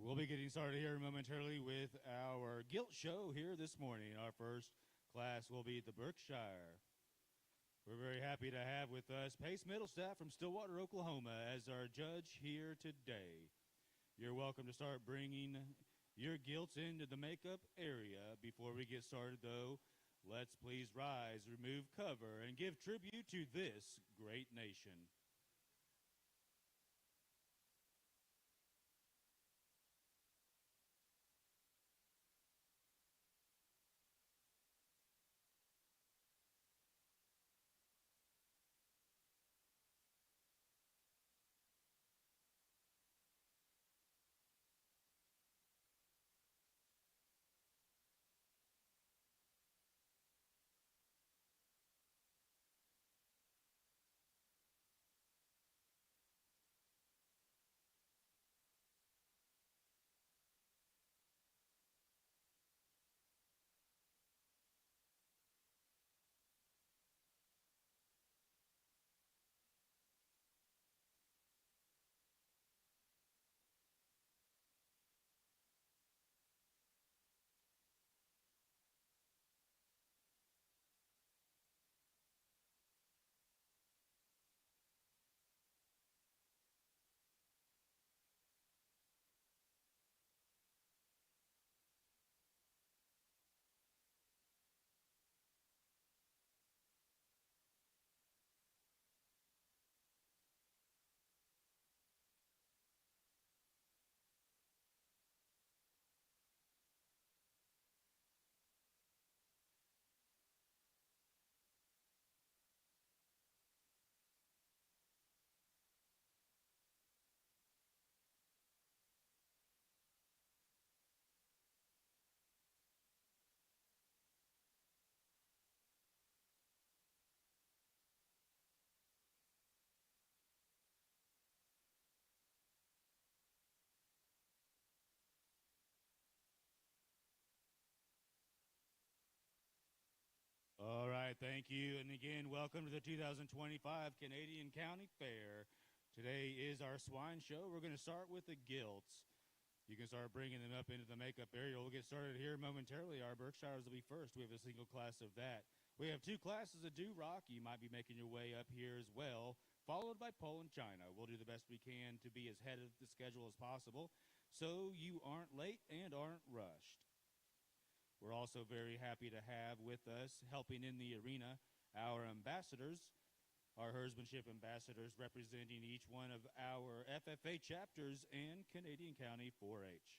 We'll be getting started here momentarily with our guilt show here this morning. Our first class will be the Berkshire. We're very happy to have with us Pace Middle Staff from Stillwater, Oklahoma as our judge here today. You're welcome to start bringing your guilts into the makeup area. Before we get started, though, let's please rise, remove cover, and give tribute to this great nation. All right, thank you. And again, welcome to the 2025 Canadian County Fair. Today is our swine show. We're going to start with the gilts. You can start bringing them up into the makeup area. We'll get started here momentarily. Our Berkshires will be first. We have a single class of that. We have two classes of do-rock. You might be making your way up here as well, followed by pole and china. We'll do the best we can to be as ahead of the schedule as possible so you aren't late and aren't rushed. We're also very happy to have with us, helping in the arena, our ambassadors, our herdsmanship ambassadors representing each one of our FFA chapters and Canadian County 4-H.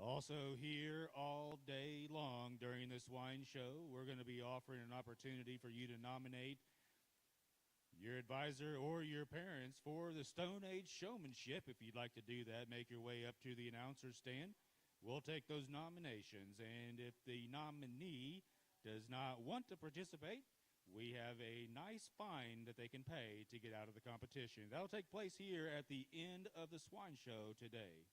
Also here all day long during the swine show, we're going to be offering an opportunity for you to nominate your advisor or your parents for the Stone Age showmanship. If you'd like to do that, make your way up to the announcer stand. We'll take those nominations, and if the nominee does not want to participate, we have a nice fine that they can pay to get out of the competition. That'll take place here at the end of the swine show today.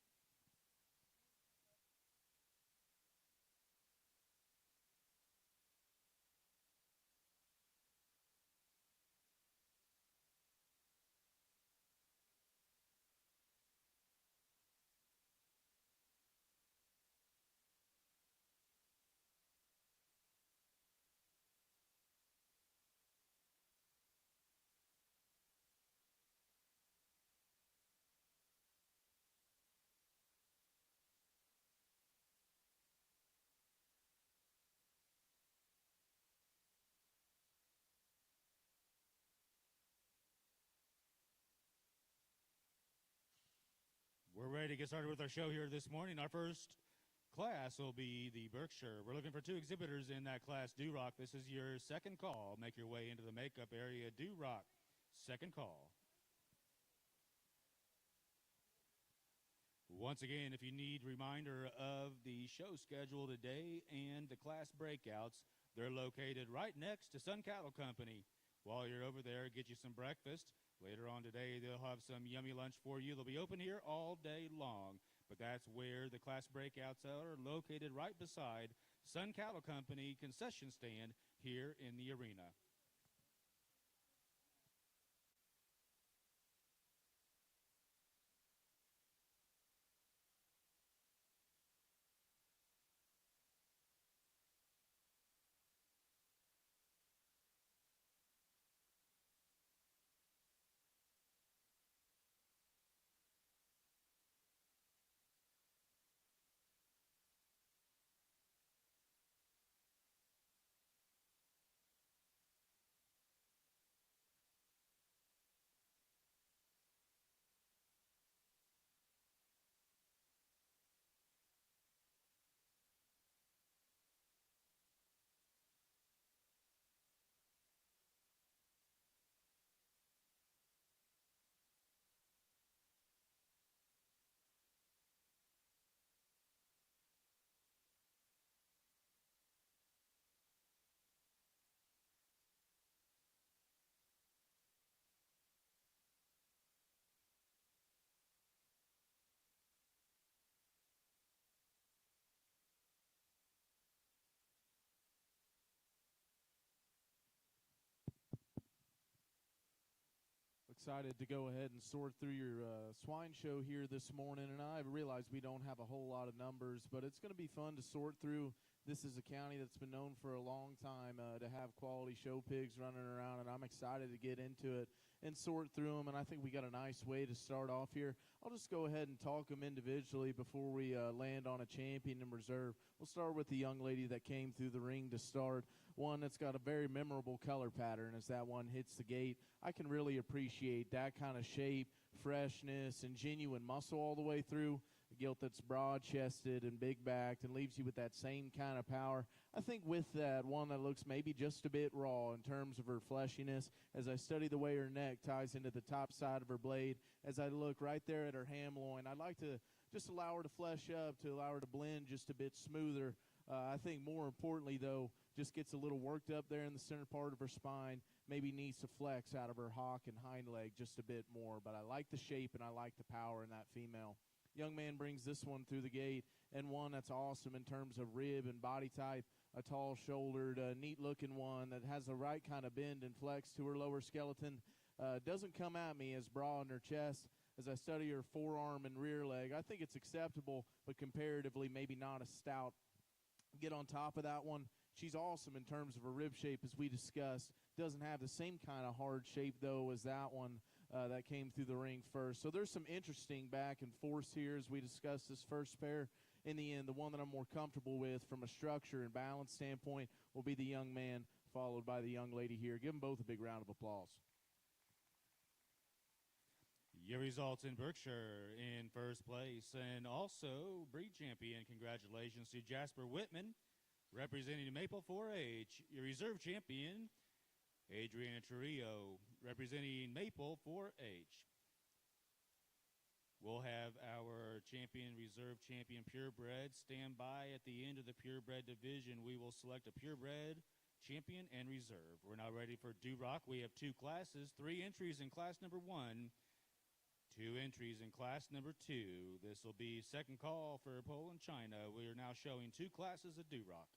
We're ready to get started with our show here this morning. Our first class will be the Berkshire. We're looking for two exhibitors in that class, do-rock. This is your second call. Make your way into the makeup area, do-rock. Second call. Once again, if you need reminder of the show schedule today and the class breakouts, they're located right next to Sun Cattle Company. While you're over there, get you some breakfast. Later on today, they'll have some yummy lunch for you. They'll be open here all day long, but that's where the class breakouts are, located right beside Sun Cattle Company concession stand here in the arena. Excited to go ahead and sort through your swine show here this morning, and I realize we don't have a whole lot of numbers, but it's going to be fun to sort through. This is a county that's been known for a long time to have quality show pigs running around, and I'm excited to get into it and sort through them, and I think we got a nice way to start off here. I'll just go ahead and talk them individually before we land on a champion in reserve. We'll start with the young lady that came through the ring to start. One that's got a very memorable color pattern as that one hits the gate. I can really appreciate that kind of shape, freshness, and genuine muscle all the way through. A gilt that's broad-chested and big-backed and leaves you with that same kind of power. I think with that, one that looks maybe just a bit raw in terms of her fleshiness. As I study the way her neck ties into the top side of her blade, as I look right there at her ham loin, I'd like to just allow her to flesh up, to allow her to blend just a bit smoother. I think more importantly, though, just gets a little worked up there in the center part of her spine. Maybe needs to flex out of her hock and hind leg just a bit more. But I like the shape and I like the power in that female. Young man brings this one through the gate, and one that's awesome in terms of rib and body type. A tall-shouldered, neat-looking one that has the right kind of bend and flex to her lower skeleton. Doesn't come at me as broad in her chest. As I study her forearm and rear leg, I think it's acceptable, but comparatively maybe not as stout. Get on top of that one. She's awesome in terms of her rib shape, as we discussed. Doesn't have the same kind of hard shape, though, as that one that came through the ring first. So there's some interesting back and forth here as we discuss this first pair. In the end, the one that I'm more comfortable with from a structure and balance standpoint will be the young man, followed by the young lady here. Give them both a big round of applause. Your results in Berkshire in first place, and also breed champion. Congratulations to Jasper Whitman, representing Maple 4H. Your reserve champion, Adriana Trujillo, representing Maple 4H. We'll have our champion, reserve champion, purebred stand by at the end of the purebred division. We will select a purebred champion and reserve. We're now ready for Duroc. We have two classes, 3 entries in class number 1. 2 entries in class number 2. This will be second call for Poland, China. We are now showing 2 classes of Duroc.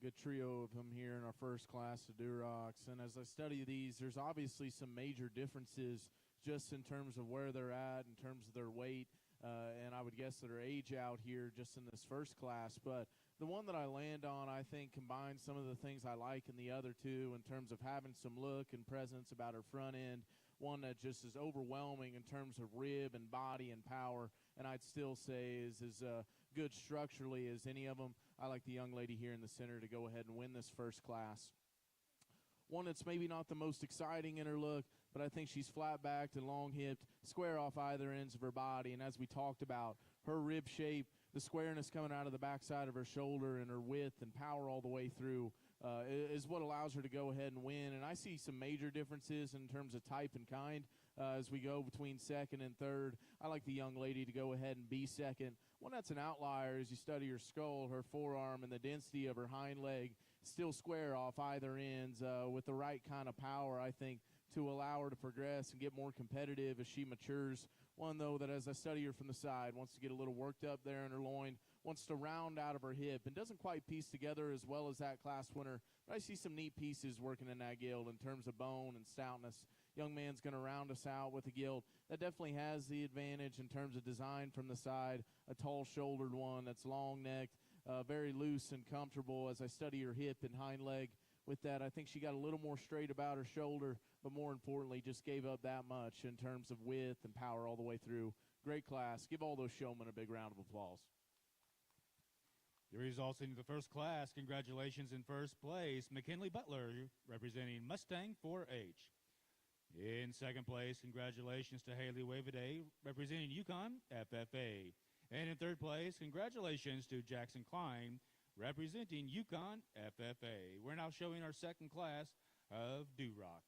good trio of them here in our first class of Durocs. And as I study these, there's obviously some major differences just in terms of where they're at, in terms of their weight, and I would guess their age out here just in this first class. But the one that I land on, I think, combines some of the things I like in the other two in terms of having some look and presence about her front end. One that just is overwhelming in terms of rib and body and power, and I'd still say is as good structurally as any of them. I like the young lady here in the center to go ahead and win this first class. One that's maybe not the most exciting in her look, but I think she's flat-backed and long-hipped, square off either ends of her body. And as we talked about, her rib shape, the squareness coming out of the backside of her shoulder, and her width and power all the way through is what allows her to go ahead and win. And I see some major differences in terms of type and kind as we go between second and third. I like the young lady to go ahead and be second. One that's an outlier as you study her skull, her forearm, and the density of her hind leg, still square off either ends with the right kind of power, I think, to allow her to progress and get more competitive as she matures. One, though, that as I study her from the side, wants to get a little worked up there in her loin, wants to round out of her hip, and doesn't quite piece together as well as that class winner. But I see some neat pieces working in that gilt in terms of bone and stoutness. Young man's going to round us out with a gilt that definitely has the advantage in terms of design from the side, a tall-shouldered one that's long-necked, very loose and comfortable as I study her hip and hind leg. With that, I think she got a little more straight about her shoulder, but more importantly, just gave up that much in terms of width and power all the way through. Great class. Give all those showmen a big round of applause. The results in the first class, congratulations in first place, McKinley Butler, representing Mustang 4H. In second place, congratulations to Haley Waveday, representing Yukon FFA. And in third place, congratulations to Jackson Klein, representing Yukon FFA. We're now showing our second class of Duroc.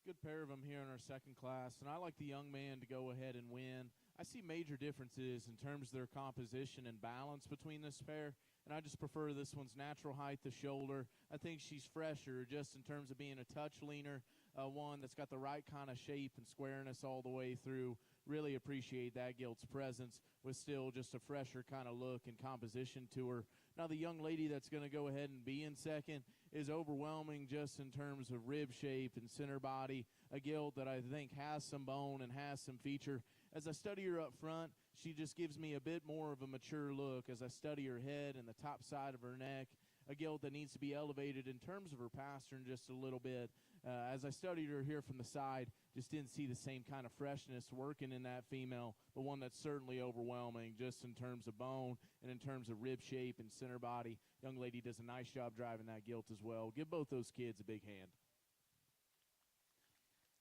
Good pair of them here in our second class, and I like the young man to go ahead and win. I see major differences in terms of their composition and balance between this pair, and I just prefer this one's natural height to shoulder. I think she's fresher just in terms of being a touch leaner, one that's got the right kind of shape and squareness all the way through. Really appreciate that gilt's presence with still just a fresher kind of look and composition to her. Now the young lady that's going to go ahead and be in second is overwhelming just in terms of rib shape and center body, a gilt that I think has some bone and has some feature. As I study her up front, she just gives me a bit more of a mature look as I study her head and the top side of her neck, a gilt that needs to be elevated in terms of her pastern just a little bit. As I studied her here from the side, just didn't see the same kind of freshness working in that female, but one that's certainly overwhelming just in terms of bone and in terms of rib shape and center body. Young lady does a nice job driving that gilt as well. Give both those kids a big hand.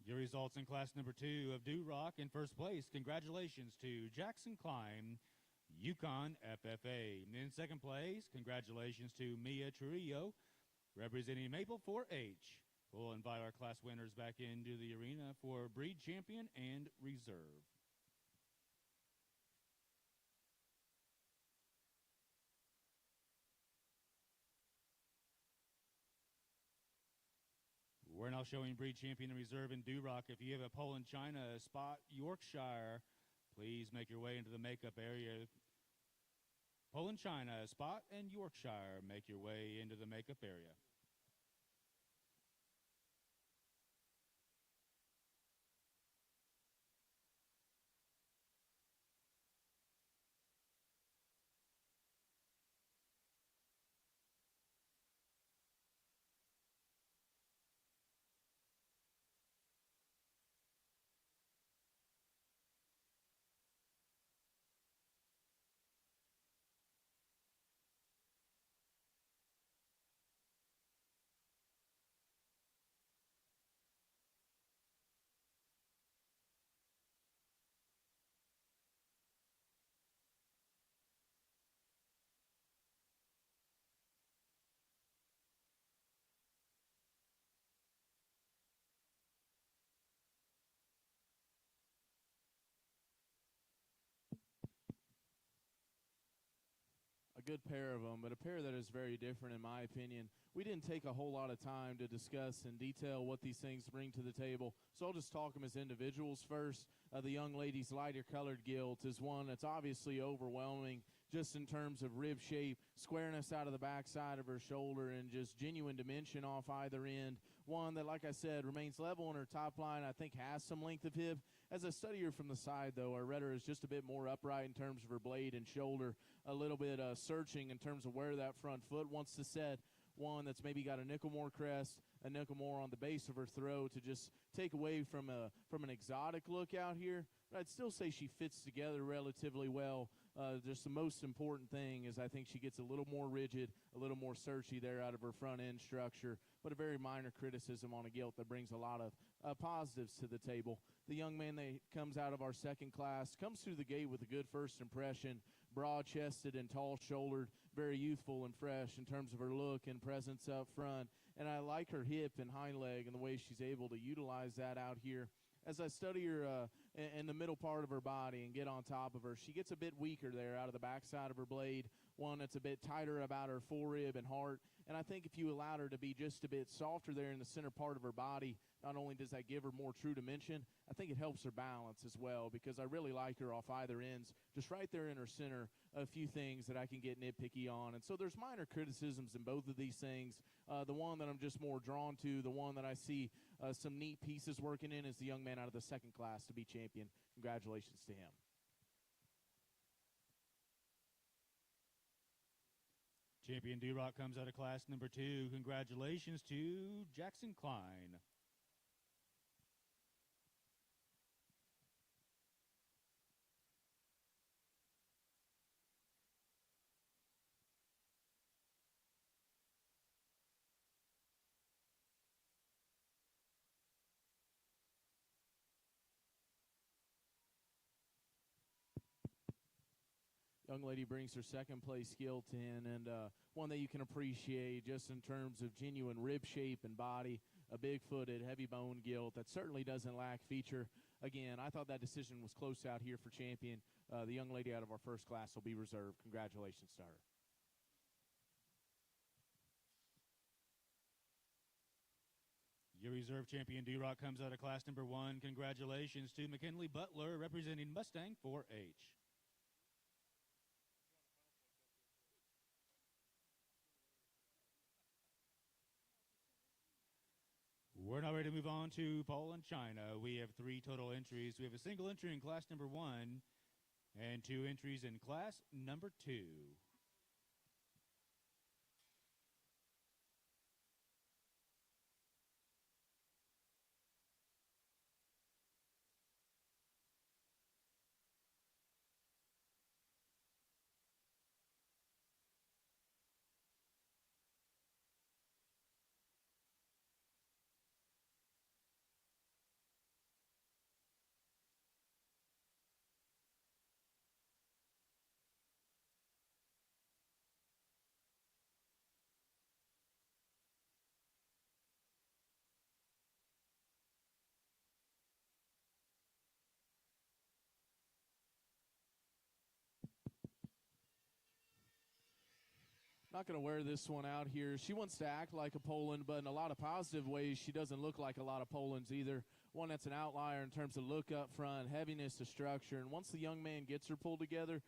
Your results in class number 2 of Duroc. In first place, congratulations to Jackson Klein, Yukon FFA. And in second place, congratulations to Mia Trujillo, representing Maple 4H. We'll invite our class winners back into the arena for breed champion and reserve. We're now showing breed champion and reserve in Duroc. If you have a Poland China Spot Yorkshire, please make your way into the makeup area. Poland China Spot and Yorkshire, make your way into the makeup area. good pair of them, but a pair that is very different in my opinion. We didn't take a whole lot of time to discuss in detail what these things bring to the table, so I'll just talk them as individuals first. The young lady's lighter colored gilt is one that's obviously overwhelming just in terms of rib shape, squareness out of the backside of her shoulder, and just genuine dimension off either end. One that, like I said, remains level in her top line. I think has some length of hip. As I study her from the side, though, I read her is just a bit more upright in terms of her blade and shoulder, a little bit searching in terms of where that front foot wants to set. One that's maybe got a nickel more crest, a nickel more on the base of her throat to just take away from an exotic look out here. But I'd still say she fits together relatively well. Just the most important thing is I think she gets a little more rigid, a little more searchy there out of her front end structure, but a very minor criticism on a gilt that brings a lot of positives to the table. The young man that comes out of our second class comes through the gate with a good first impression, broad-chested and tall-shouldered, very youthful and fresh in terms of her look and presence up front. And I like her hip and hind leg and the way she's able to utilize that out here. As I study her in the middle part of her body and get on top of her, she gets a bit weaker there out of the backside of her blade, one that's a bit tighter about her forerib and heart. And I think if you allowed her to be just a bit softer there in the center part of her body, not only does that give her more true dimension, I think it helps her balance as well, because I really like her off either ends. Just right there in her center, a few things that I can get nitpicky on. And so there's minor criticisms in both of these things. The one that I'm just more drawn to, the one that I see some neat pieces working in, is the young man out of the second class to be champion. Congratulations to him. Champion D-Rock comes out of class number 2. Congratulations to Jackson Klein. Young lady brings her second place gilt in, and one that you can appreciate just in terms of genuine rib shape and body, a big-footed, heavy-bone gilt that certainly doesn't lack feature. Again, I thought that decision was close out here for champion. The young lady out of our first class will be reserved. Congratulations to her. Your reserve champion D-Rock comes out of class number 1. Congratulations to McKinley Butler representing Mustang 4H. We're now ready to move on to Poland, China. We have 3 total entries. We have a single entry in class number 1 and 2 entries in class number 2. Not going to wear this one out here. She wants to act like a Poland, but in a lot of positive ways, she doesn't look like a lot of Polands either. One that's an outlier in terms of look up front, heaviness to structure, and once the young man gets her pulled together,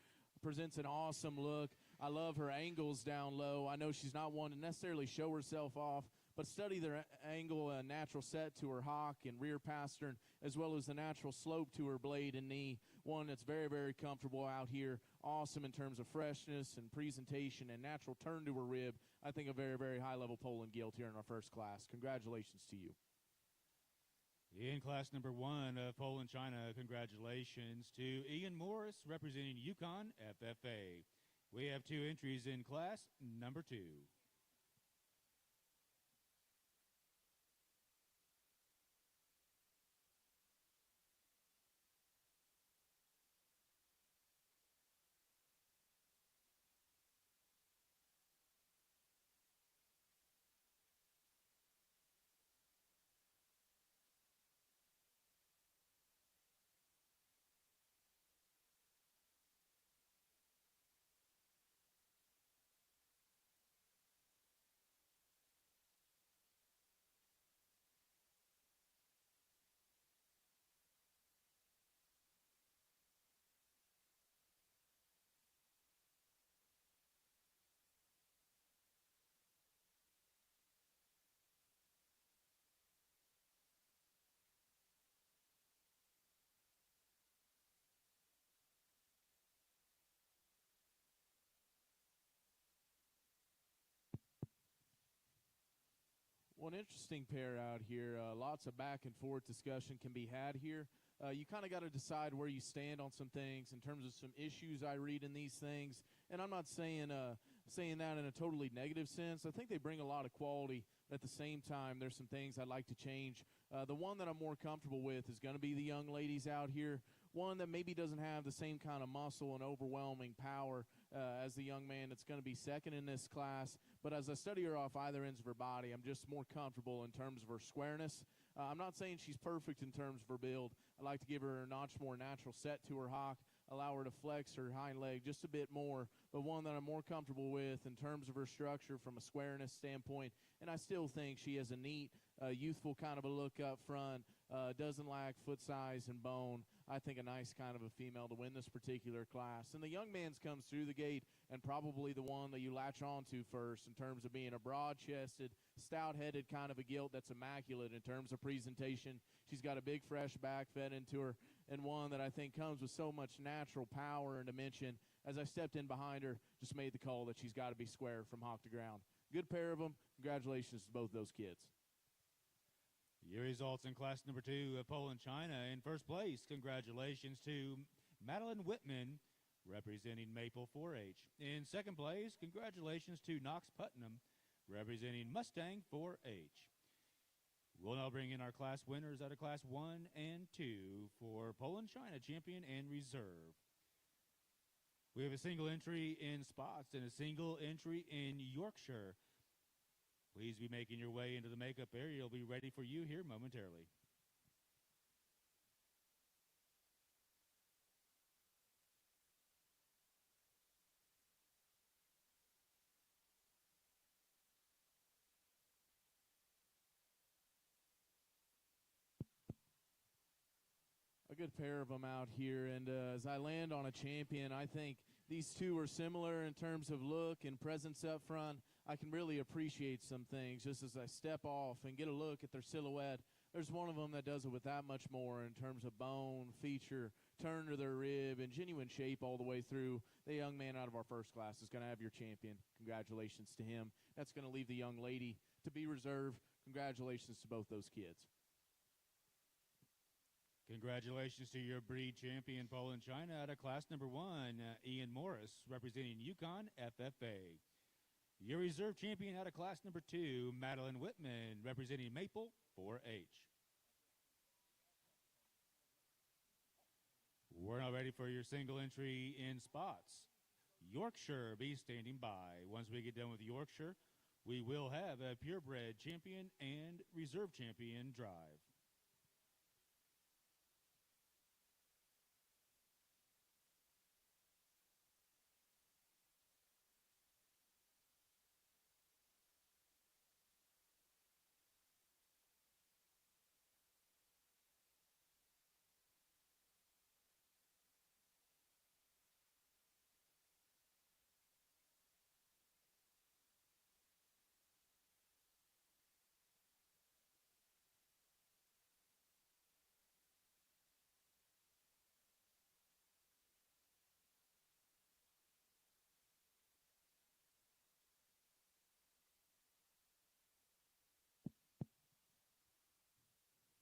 presents an awesome look. I love her angles down low. I know she's not one to necessarily show herself off, but study their angle and natural set to her hock and rear pastern, as well as the natural slope to her blade and knee. One that's very, very comfortable out here. Awesome in terms of freshness and presentation and natural turn to her rib. I think a very, very high-level Poland gilt here in our first class. Congratulations to you. In class number 1 of Poland, China, congratulations to Ian Morris representing Yukon FFA. We have 2 entries in class number 2. Well, an interesting pair out here. Lots of back and forth discussion can be had here. You kind of got to decide where you stand on some things in terms of some issues I read in these things. And I'm not saying that in a totally negative sense. I think they bring a lot of quality. At the same time, there's some things I'd like to change. The one that I'm more comfortable with is going to be the young ladies out here. One that maybe doesn't have the same kind of muscle and overwhelming power as the young man that's going to be second in this class. But as I study her off either ends of her body, I'm just more comfortable in terms of her squareness. I'm not saying she's perfect in terms of her build. I like to give her a notch more natural set to her hock, allow her to flex her hind leg just a bit more, but one that I'm more comfortable with in terms of her structure from a squareness standpoint. And I still think she has a neat, youthful kind of a look up front, doesn't lack foot size and bone. I think a nice kind of a female to win this particular class. And the young man's comes through the gate and probably the one that you latch on to first in terms of being a broad-chested, stout-headed kind of a gilt that's immaculate in terms of presentation. She's got a big, fresh back fed into her, and one that I think comes with so much natural power and dimension. As I stepped in behind her, just made the call that she's got to be square from hock to ground. Good pair of them. Congratulations to both those kids. Your results in class number 2 of Poland, China. In first place, congratulations to Madeline Whitman, representing Maple 4-H. In second place, congratulations to Knox Putnam, representing Mustang 4-H. We'll now bring in our class winners out of class 1 and 2 for Poland, China, champion and reserve. We have a single entry in spots and a single entry in Yorkshire. Please be making your way into the makeup area. It'll be ready for you here momentarily. A good pair of them out here, and as I land on a champion, I think these two are similar in terms of look and presence up front. I can really appreciate some things just as I step off and get a look at their silhouette. There's one of them that does it with that much more in terms of bone, feature, turn to their rib, and genuine shape all the way through. The young man out of our first class is going to have your champion. Congratulations to him. That's going to leave the young lady to be reserved. Congratulations to both those kids. Congratulations to your breed champion, Poland, China, out of class number 1, Ian Morris, representing Yukon FFA. Your reserve champion out of class number 2, Madeline Whitman, representing Maple 4-H. We're now ready for your single entry in spots. Yorkshire, be standing by. Once we get done with Yorkshire, we will have a purebred champion and reserve champion drive.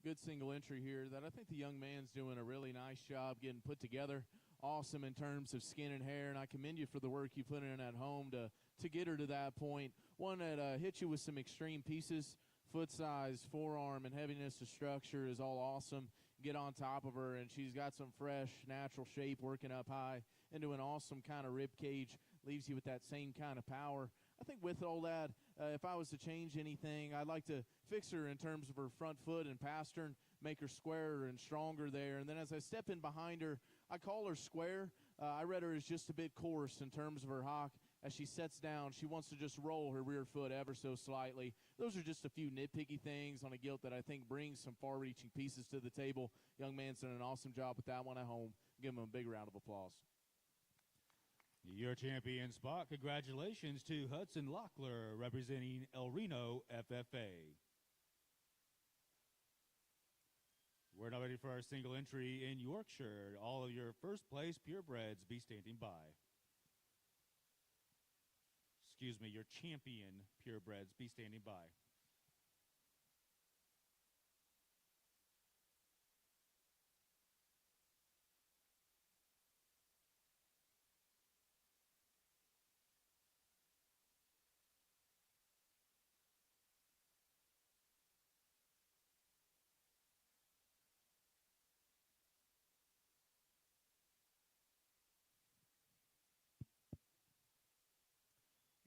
Good single entry here that I think the young man's doing a really nice job getting put together. Awesome in terms of skin and hair, and I commend you for the work you put in at home to get her to that point. One that hits you with some extreme pieces, foot size, forearm, and heaviness of structure is all awesome. Get on top of her, and she's got some fresh, natural shape working up high into an awesome kind of rib cage. Leaves you with that same kind of power. I think with all that, if I was to change anything, I'd like to fix her in terms of her front foot and pastern, make her squarer and stronger there. And then as I step in behind her, I call her square. I read her as just a bit coarse in terms of her hock. As she sets down, she wants to just roll her rear foot ever so slightly. Those are just a few nitpicky things on a gilt that I think brings some far-reaching pieces to the table. Young man's done an awesome job with that one at home. Give him a big round of applause. Your champion spot, congratulations to Hudson Locklear, representing El Reno FFA. We're now ready for our single entry in Yorkshire. All of your first place purebreds be standing by. Excuse me, your champion purebreds be standing by.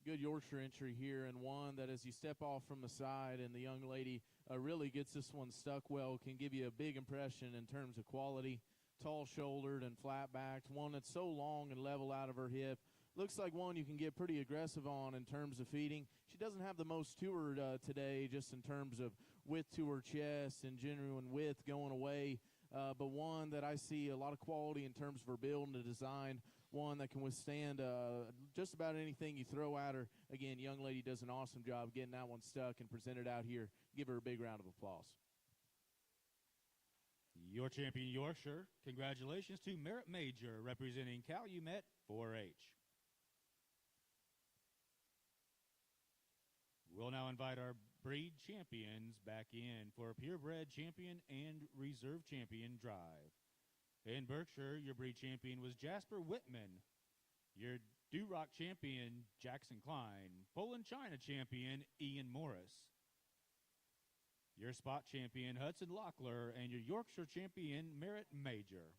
good Yorkshire entry here, and one that as you step off from the side and the young lady really gets this one stuck well, can give you a big impression in terms of quality. Tall-shouldered and flat-backed, one that's so long and level out of her hip. Looks like one you can get pretty aggressive on in terms of feeding. She doesn't have the most to her today, just in terms of width to her chest and genuine width going away. But one that I see a lot of quality in terms of her build and the design. One that can withstand just about anything you throw at her. Again, young lady does an awesome job getting that one stuck and presented out here. Give her a big round of applause. Your champion Yorkshire, congratulations to Merritt Major representing Calumet 4-H. We'll now invite our breed champions back in for a purebred champion and reserve champion drive. In Berkshire, your breed champion was Jasper Whitman. Your Duroc champion, Jackson Klein. Poland China champion, Ian Morris. Your spot champion, Hudson Locklear, and your Yorkshire champion, Merritt Major.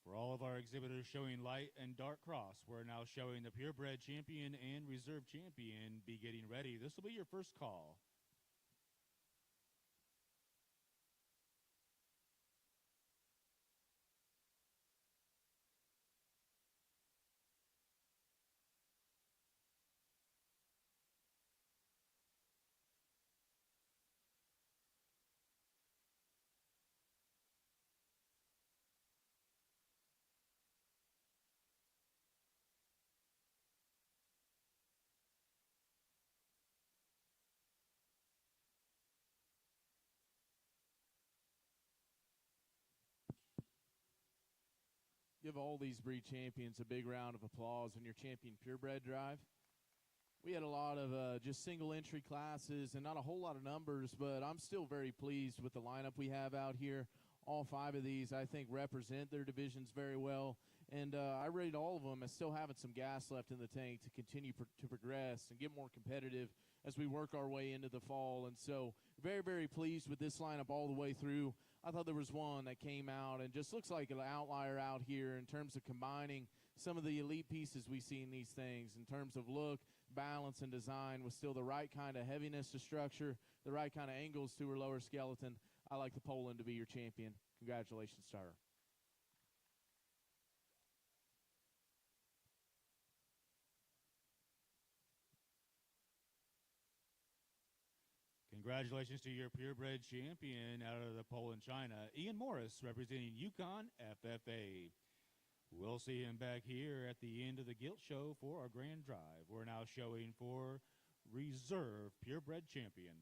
For all of our exhibitors showing light and dark cross, we're now showing the purebred champion and reserve champion. Be getting ready. This will be your first call. Give all these breed champions a big round of applause on your champion purebred drive. We had a lot of just single entry classes and not a whole lot of numbers, but I'm still very pleased with the lineup we have out here. All 5 of these, I think, represent their divisions very well. And I rate all of them as still having some gas left in the tank to continue to progress and get more competitive as we work our way into the fall. And so very, very pleased with this lineup all the way through. I thought there was one that came out and just looks like an outlier out here in terms of combining some of the elite pieces we see in these things in terms of look, balance, and design with still the right kind of heaviness to structure, the right kind of angles to her lower skeleton. I like the Poland to be your champion. Congratulations to her. Congratulations to your purebred champion out of the Poland China, Ian Morris, representing Yukon FFA. We'll see him back here at the end of the Gilt Show for our grand drive. We're now showing for reserve purebred champion.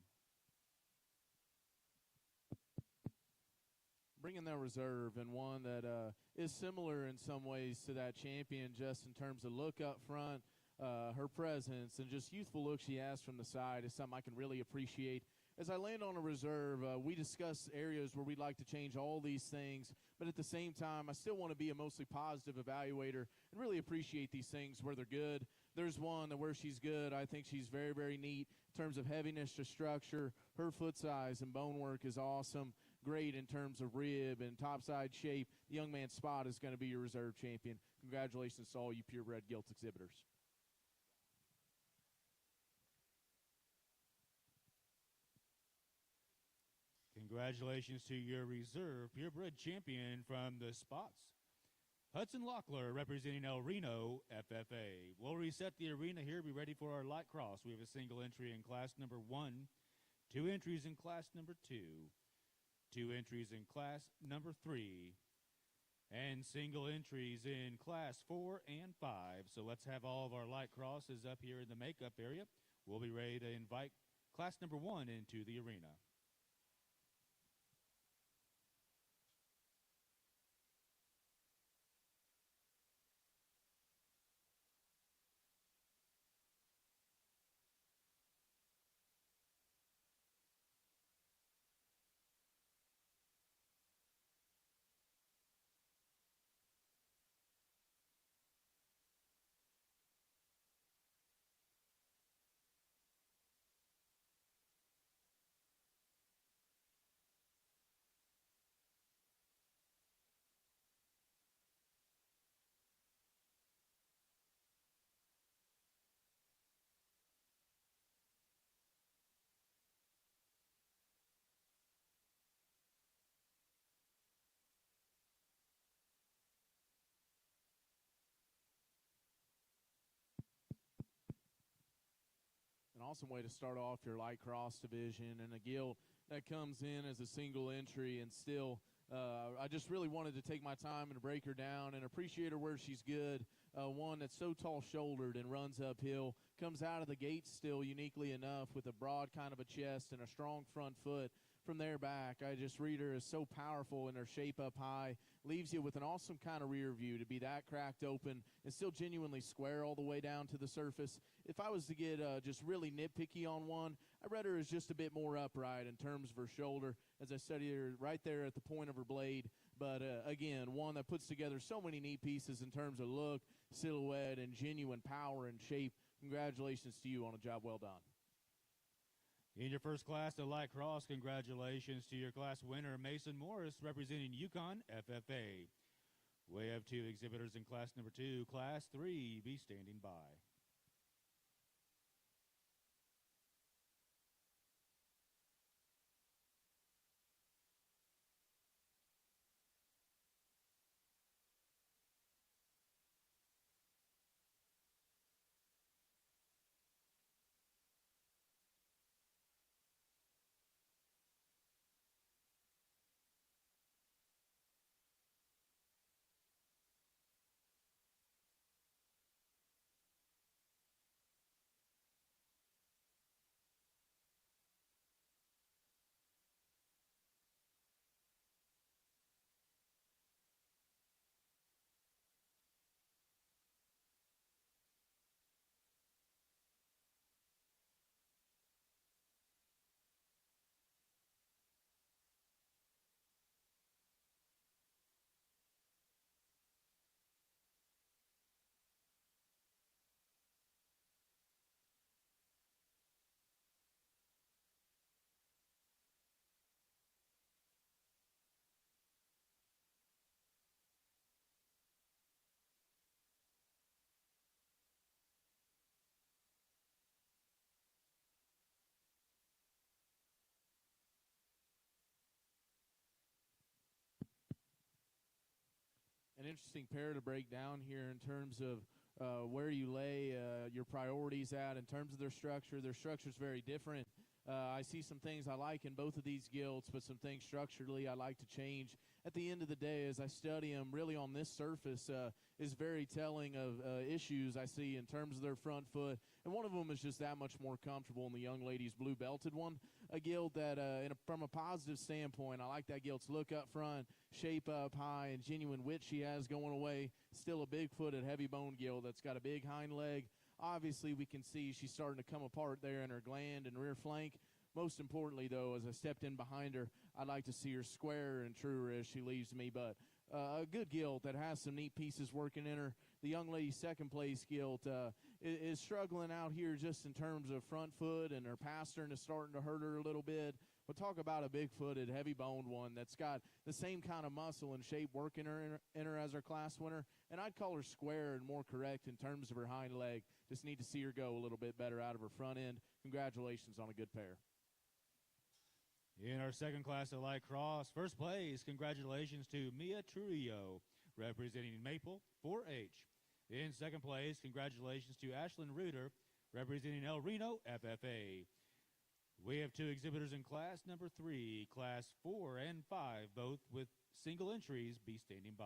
Bringing that reserve and one that is similar in some ways to that champion just in terms of look up front, her presence, and just youthful look she has from the side is something I can really appreciate. As I land on a reserve, we discuss areas where we'd like to change all these things, but at the same time, I still want to be a mostly positive evaluator and really appreciate these things where they're good. There's one that where she's good, I think she's very, very neat in terms of heaviness to structure. Her foot size and bone work is awesome. Great in terms of rib and topside shape. The young man's spot is going to be your reserve champion. Congratulations to all you purebred gilt exhibitors. Congratulations to your reserve purebred champion from the spots. Hudson Locklear representing El Reno FFA. We'll reset the arena here. Be ready for our light cross. We have a single entry in class number 1, 2 entries in class number 2, 2 entries in class number 3, and single entries in class 4 and 5. So let's have all of our light crosses up here in the makeup area. We'll be ready to invite class number 1 into the arena. awesome way to start off your light cross division, and a gilt that comes in as a single entry. And still, I just really wanted to take my time and break her down and appreciate her where she's good. One that's so tall-shouldered and runs uphill, comes out of the gate still uniquely enough with a broad kind of a chest and a strong front foot. From there back, I just read her as so powerful in her shape up high, leaves you with an awesome kind of rear view to be that cracked open and still genuinely square all the way down to the surface. If I was to get just really nitpicky on one, I read her as just a bit more upright in terms of her shoulder, as I studied her right there at the point of her blade. But again, one that puts together so many neat pieces in terms of look, silhouette, and genuine power and shape. Congratulations to you on a job well done. In your first class, the light cross, congratulations to your class winner, Mason Morris, representing Yukon FFA. We have two exhibitors in class number 2. Class 3, be standing by. An interesting pair to break down here in terms of where you lay your priorities at in terms of their structure. Their structure is very different. I see some things I like in both of these gilts, but some things structurally I like to change. At the end of the day, as I study them, really on this surface is very telling of issues I see in terms of their front foot. And one of them is just that much more comfortable in the young lady's blue belted one. A gilt that, from a positive standpoint, I like that gilt's look up front, shape up high, and genuine width she has going away. Still a big-footed, heavy-bone gilt that's got a big hind leg. Obviously, we can see she's starting to come apart there in her gland and rear flank. Most importantly, though, as I stepped in behind her, I'd like to see her squarer and truer as she leaves me. But a good gilt that has some neat pieces working in her. The young lady's second place gilt is struggling out here just in terms of front foot, and her pastern is starting to hurt her a little bit. But talk about a big-footed, heavy-boned one that's got the same kind of muscle and shape working in her as our class winner. And I'd call her square and more correct in terms of her hind leg. Just need to see her go a little bit better out of her front end. Congratulations on a good pair. In our second class of light cross, first place, congratulations to Mia Trujillo, representing Maple 4H. In second place, congratulations to Ashlyn Reuter, representing El Reno FFA. We have two exhibitors in class number 3, class 4 and 5, both with single entries. Be standing by.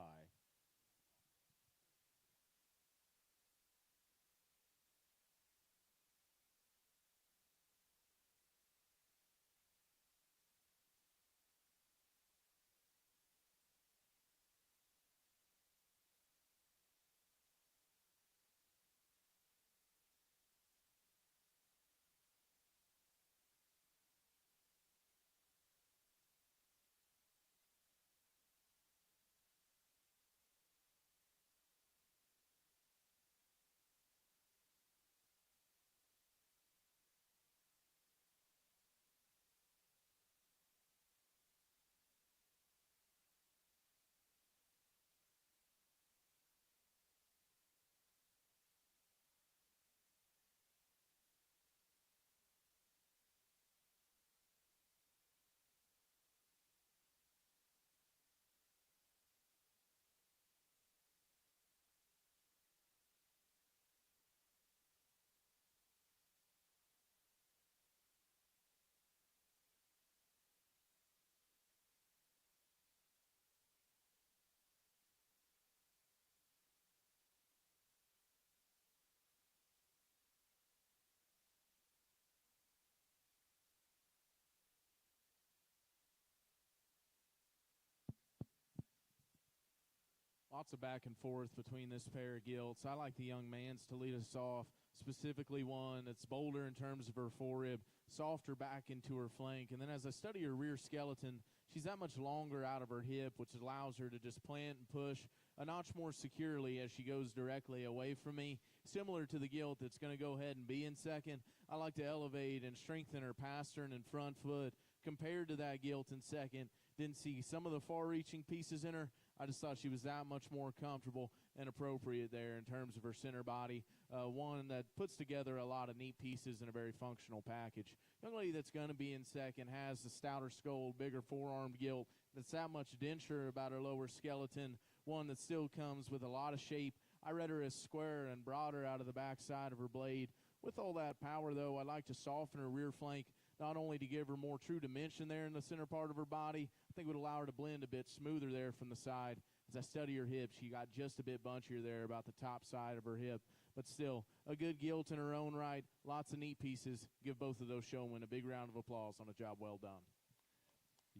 Lots of back and forth between this pair of gilts. I like the young man's to lead us off, specifically one that's bolder in terms of her forerib, softer back into her flank. And then as I study her rear skeleton, she's that much longer out of her hip, which allows her to just plant and push a notch more securely as she goes directly away from me. Similar to the gilt that's going to go ahead and be in second, I like to elevate and strengthen her pastern and front foot compared to that gilt in second. Didn't see some of the far-reaching pieces in her. I just thought she was that much more comfortable and appropriate there in terms of her center body. One that puts together a lot of neat pieces in a very functional package. Young lady that's going to be in second has the stouter skull, bigger forearmed gilt that's that much denser about her lower skeleton. One that still comes with a lot of shape. I read her as square and broader out of the backside of her blade. With all that power, though, I like to soften her rear flank, not only to give her more true dimension there in the center part of her body, I think it would allow her to blend a bit smoother there from the side. As I study her hips, she got just a bit bunchier there about the top side of her hip. But still, a good gilt in her own right. Lots of neat pieces. Give both of those showmen a big round of applause on a job well done.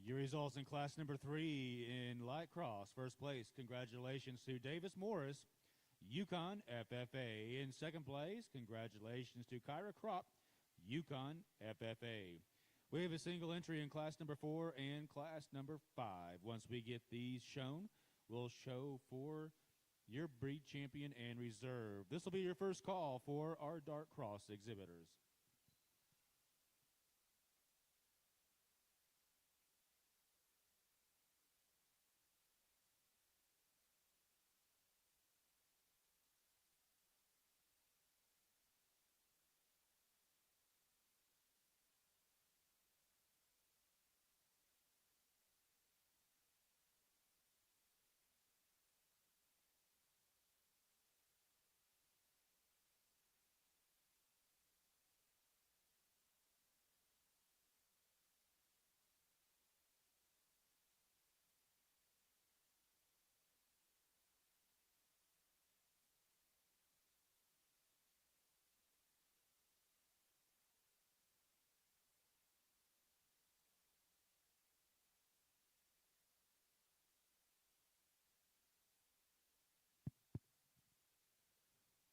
Your results in class number 3 in light cross. First place, congratulations to Davis Morris, Yukon FFA. In second place, congratulations to Kyra Kropp, Yukon FFA. We have a single entry in class number 4 and class number 5. Once we get these shown, we'll show for your breed champion and reserve. This will be your first call for our dart cross exhibitors.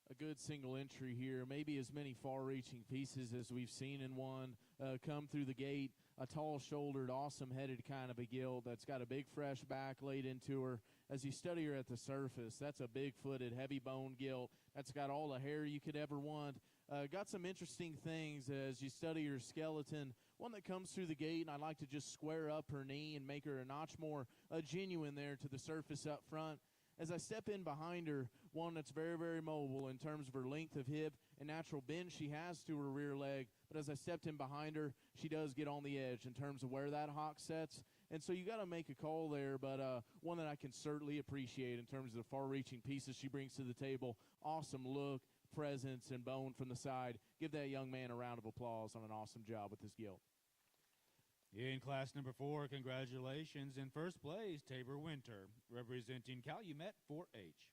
A good single entry here, maybe as many far-reaching pieces as we've seen in one come through the gate. A tall-shouldered, awesome-headed kind of a gilt that's got a big fresh back laid into her. As you study her at the surface, that's a big-footed, heavy-boned gilt that's got all the hair you could ever want. Got some interesting things as you study her skeleton. One that comes through the gate, and I like to just square up her knee and make her a notch more genuine there to the surface up front. As I step in behind her, one that's very, very mobile in terms of her length of hip and natural bend she has to her rear leg. But as I stepped in behind her, she does get on the edge in terms of where that hock sets. And so you got to make a call there, but one that I can certainly appreciate in terms of the far-reaching pieces she brings to the table. Awesome look, presence, and bone from the side. Give that young man a round of applause on an awesome job with this gilt. In class number 4, congratulations. In first place, Tabor Winter, representing Calumet 4H.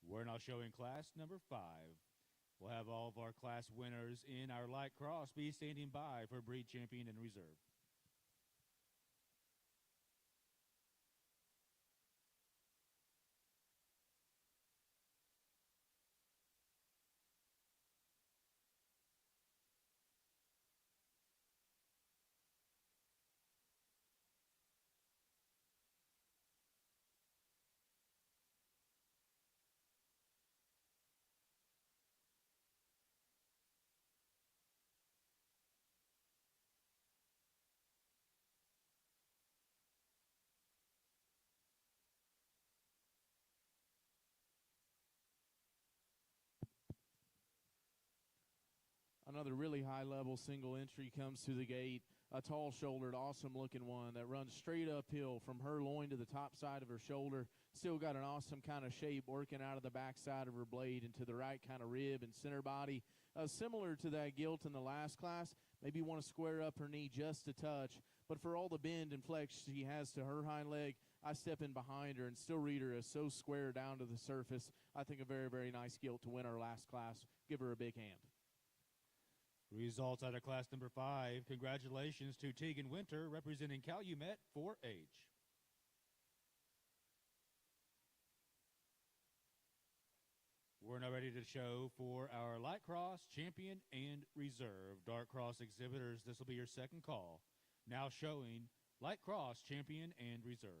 We're now showing class number 5. We'll have all of our class winners in our light cross be standing by for breed champion and reserve. Another really high-level single entry comes through the gate. A tall-shouldered, awesome-looking one that runs straight uphill from her loin to the top side of her shoulder. Still got an awesome kind of shape working out of the backside of her blade into the right kind of rib and center body. Similar to that gilt in the last class, maybe you want to square up her knee just a touch. But for all the bend and flex she has to her hind leg, I step in behind her and still read her as so square down to the surface. I think a very, very nice gilt to win our last class. Give her a big hand. Results out of class number 5. Congratulations to Tegan Winter, representing Calumet 4H. We're now ready to show for our light cross, champion, and reserve. Dark cross exhibitors, this will be your second call. Now showing light cross, champion, and reserve.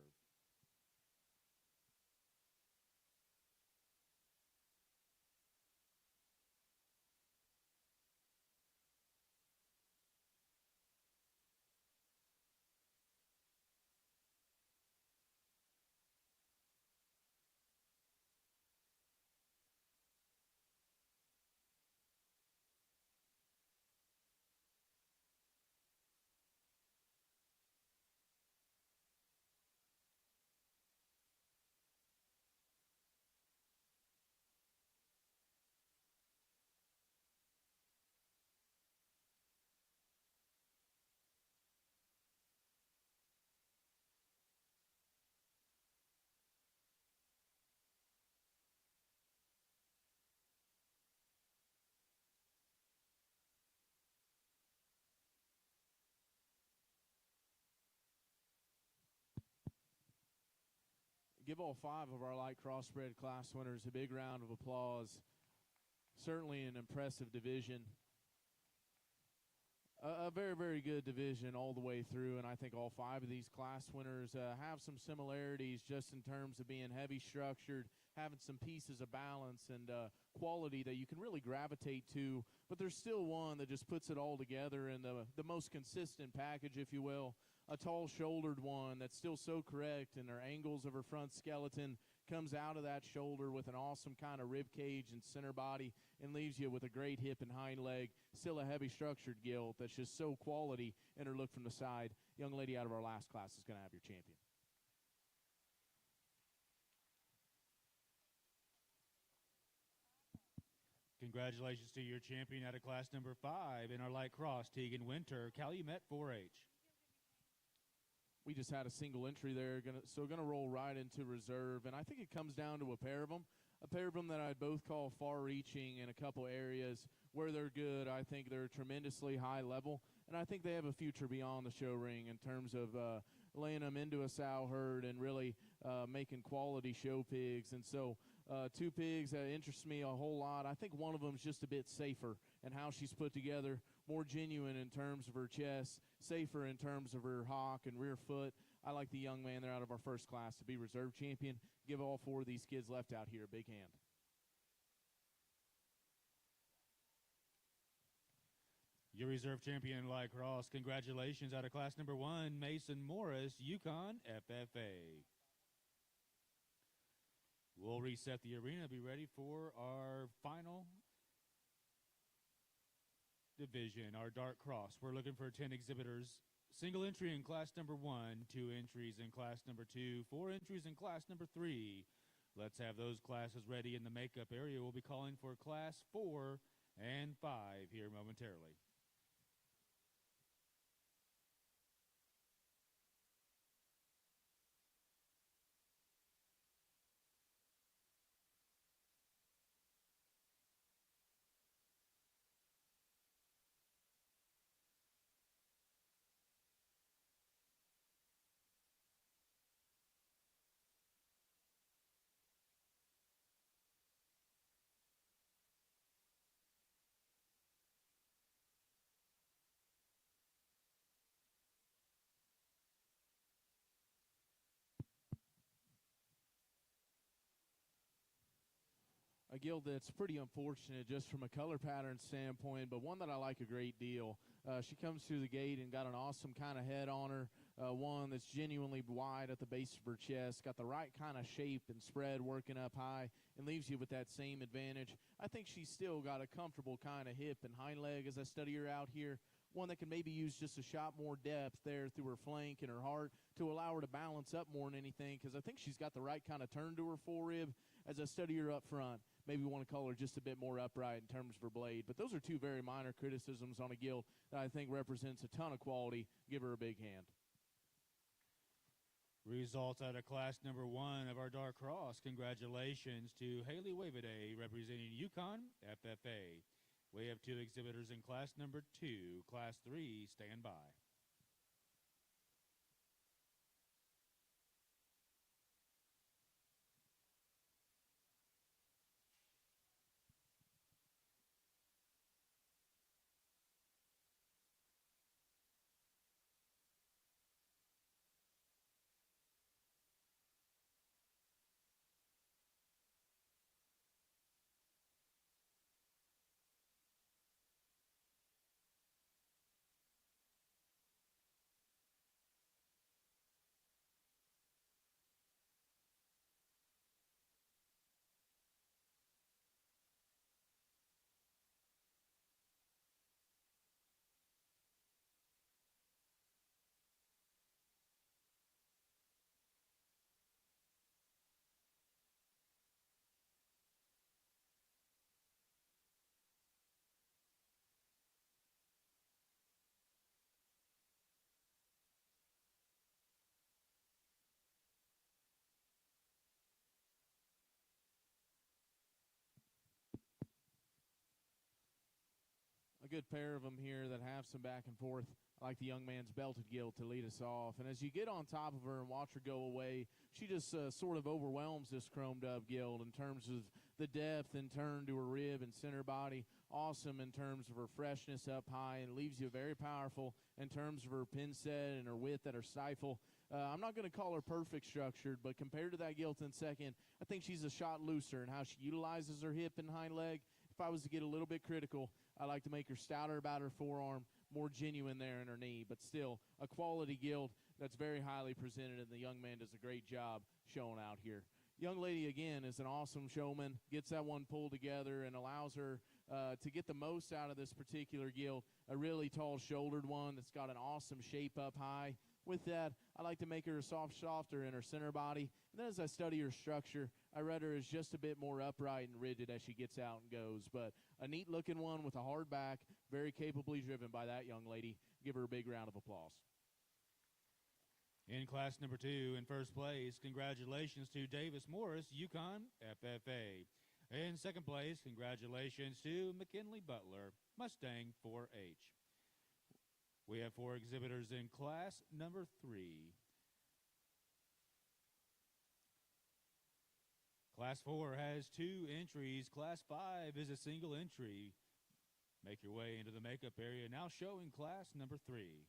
Give all 5 of our light crossbred class winners a big round of applause. Certainly an impressive division. A very, very good division all the way through, and I think all 5 of these class winners have some similarities just in terms of being heavy structured, having some pieces of balance and quality that you can really gravitate to, but there's still one that just puts it all together in the most consistent package, if you will. A tall-shouldered one that's still so correct, and her angles of her front skeleton comes out of that shoulder with an awesome kind of rib cage and center body and leaves you with a great hip and hind leg. Still a heavy structured gilt that's just so quality in her look from the side. Young lady out of our last class is going to have your champion. Congratulations to your champion out of class number 5 in our light cross, Tegan Winter, Calumet 4-H. We just had a single entry there, gonna roll right into reserve, and I think it comes down to a pair of them that I'd both call far-reaching in a couple areas where they're good. I think they're tremendously high level, and I think they have a future beyond the show ring in terms of laying them into a sow herd and really making quality show pigs. And so 2 pigs that interest me a whole lot. I think one of them is just a bit safer in how she's put together, more genuine in terms of her chest, safer in terms of her hock and rear foot. I like the young man there out of our first class to be reserve champion. Give all 4 of these kids left out here a big hand. Your reserve champion in light cross, congratulations out of class number 1, Mason Morris, Yukon FFA. We'll reset the arena, be ready for our final division, our dark cross. We're looking for 10 exhibitors. Single entry in class number 1, 2 entries in class number 2, 4 entries in class number 3. Let's have those classes ready in the makeup area. We'll be calling for class 4 and 5 here momentarily. A gilt that's pretty unfortunate just from a color pattern standpoint, but one that I like a great deal. She comes through the gate and got an awesome kind of head on her, one that's genuinely wide at the base of her chest, got the right kind of shape and spread working up high, and leaves you with that same advantage. I think she's still got a comfortable kind of hip and hind leg as I study her out here. One that can maybe use just a shot more depth there through her flank and her heart to allow her to balance up more than anything, because I think she's got the right kind of turn to her forerib as I study her up front. Maybe want to call her just a bit more upright in terms of her blade. But those are 2 very minor criticisms on a gilt that I think represents a ton of quality. Give her a big hand. Results out of class number 1 of our dark cross. Congratulations to Haley Waveday representing Yukon FFA. We have 2 exhibitors in class number 2. Class 3, stand by. good pair of them here that have some back and forth. I like the young man's belted gilt to lead us off. And as you get on top of her and watch her go away, she just sort of overwhelms this chrome dove gilt in terms of the depth and turn to her rib and center body. Awesome in terms of her freshness up high, and leaves you very powerful in terms of her pin set and her width at her stifle. I'm not going to call her perfect structured, but compared to that gilt in second, I think she's a shot looser in how she utilizes her hip and hind leg. If I was to get a little bit critical, I like to make her stouter about her forearm, more genuine there in her knee, but still a quality gilt that's very highly presented, and the young man does a great job showing out here. Young lady, again, is an awesome showman, gets that one pulled together and allows her to get the most out of this particular gilt, a really tall-shouldered one that's got an awesome shape up high. With that, I like to make her a softer in her center body. And then as I study her structure, I read her as just a bit more upright and rigid as she gets out and goes. But a neat-looking one with a hard back, very capably driven by that young lady. Give her a big round of applause. In class number 2, in first place, congratulations to Davis Morris, Yukon FFA. In second place, congratulations to McKinley Butler, Mustang 4H. We have 4 exhibitors in class number 3. Class 4 has 2 entries. Class 5 is a single entry. Make your way into the makeup area. Now showing class number 3.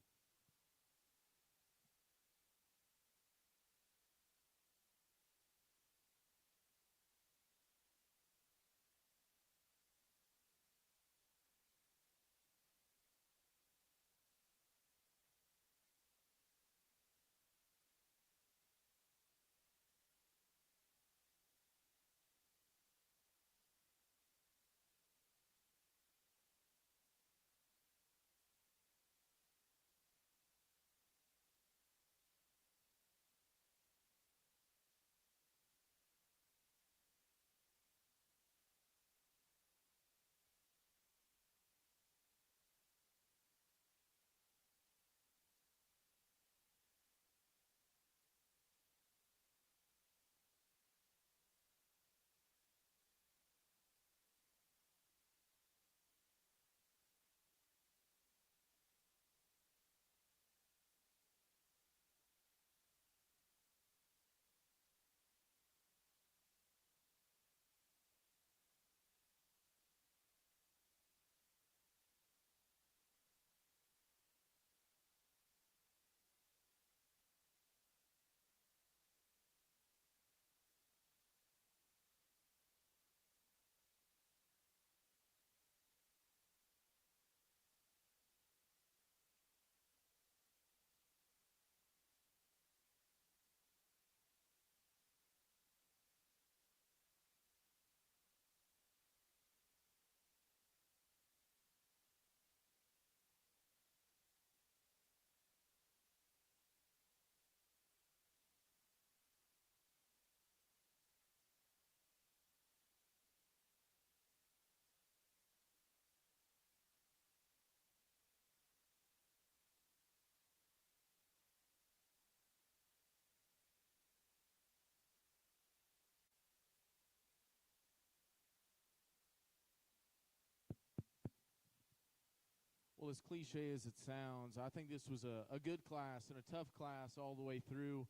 Well, as cliche as it sounds, I think this was a good class and a tough class all the way through.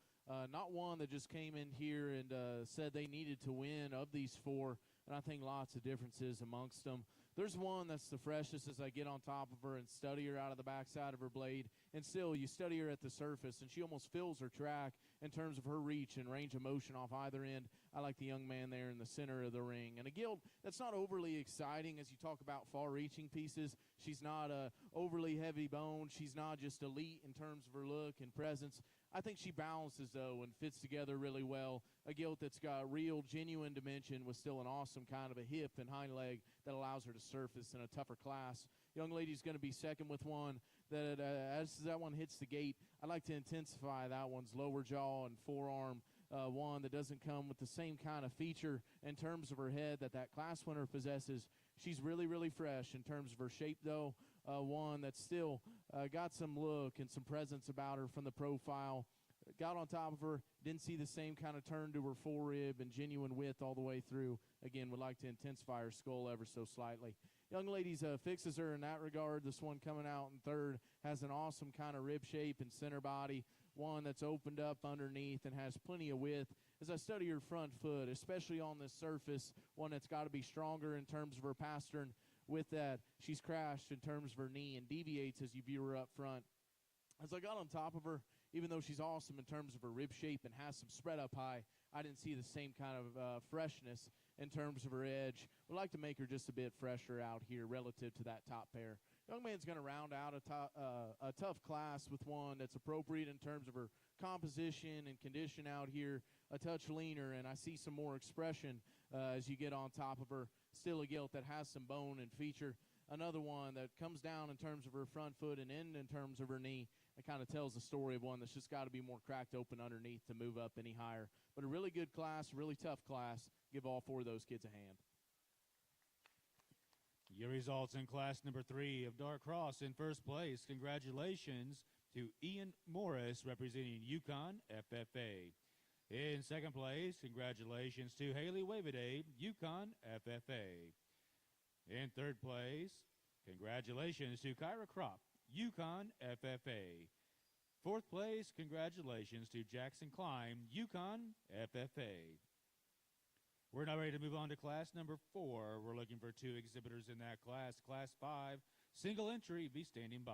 Not one that just came in here and said they needed to win of these 4, and I think lots of differences amongst them. There's one that's the freshest as I get on top of her and study her out of the backside of her blade, and still you study her at the surface, and she almost fills her track in terms of her reach and range of motion off either end. I like the young man there in the center of the ring. And a gilt that's not overly exciting as you talk about far-reaching pieces. She's not overly heavy boned. She's not just elite in terms of her look and presence. I think she balances, though, and fits together really well. A gilt that's got real, genuine dimension with still an awesome kind of a hip and hind leg that allows her to surface in a tougher class. Young lady's going to be second with one that as that one hits the gate, I like to intensify that one's lower jaw and forearm. One that doesn't come with the same kind of feature in terms of her head that class winner possesses. She's really, really fresh in terms of her shape, though. One that's still got some look and some presence about her from the profile. Got on top of her, didn't see the same kind of turn to her forerib and genuine width all the way through. Again, would like to intensify her skull ever so slightly. Young ladies fixes her in that regard. This one coming out in third has an awesome kind of rib shape and center body, one that's opened up underneath and has plenty of width. As I study her front foot, especially on this surface, one that's got to be stronger in terms of her pastern. With that, she's crashed in terms of her knee and deviates as you view her up front. As I got on top of her, even though she's awesome in terms of her rib shape and has some spread up high, I didn't see the same kind of freshness in terms of her edge. We'd like to make her just a bit fresher out here relative to that top pair. Young man's going to round out a tough class with one that's appropriate in terms of her composition and condition out here, a touch leaner, and I see some more expression as you get on top of her. Still a gilt that has some bone and feature. Another one that comes down in terms of her front foot and in terms of her knee. It kind of tells the story of one that's just got to be more cracked open underneath to move up any higher. But a really good class, really tough class. Give all four of those kids a hand. Your results in class number 3 of Dark Cross. In first place, congratulations to Ian Morris representing Yukon FFA. In second place, congratulations to Haley Waveday, Yukon FFA. In third place, congratulations to Kyra Kropp, Yukon FFA. Fourth place, congratulations to Jackson Klein, Yukon FFA. We're now ready to move on to class number 4. We're looking for 2 exhibitors in that class. Class 5, single entry, be standing by.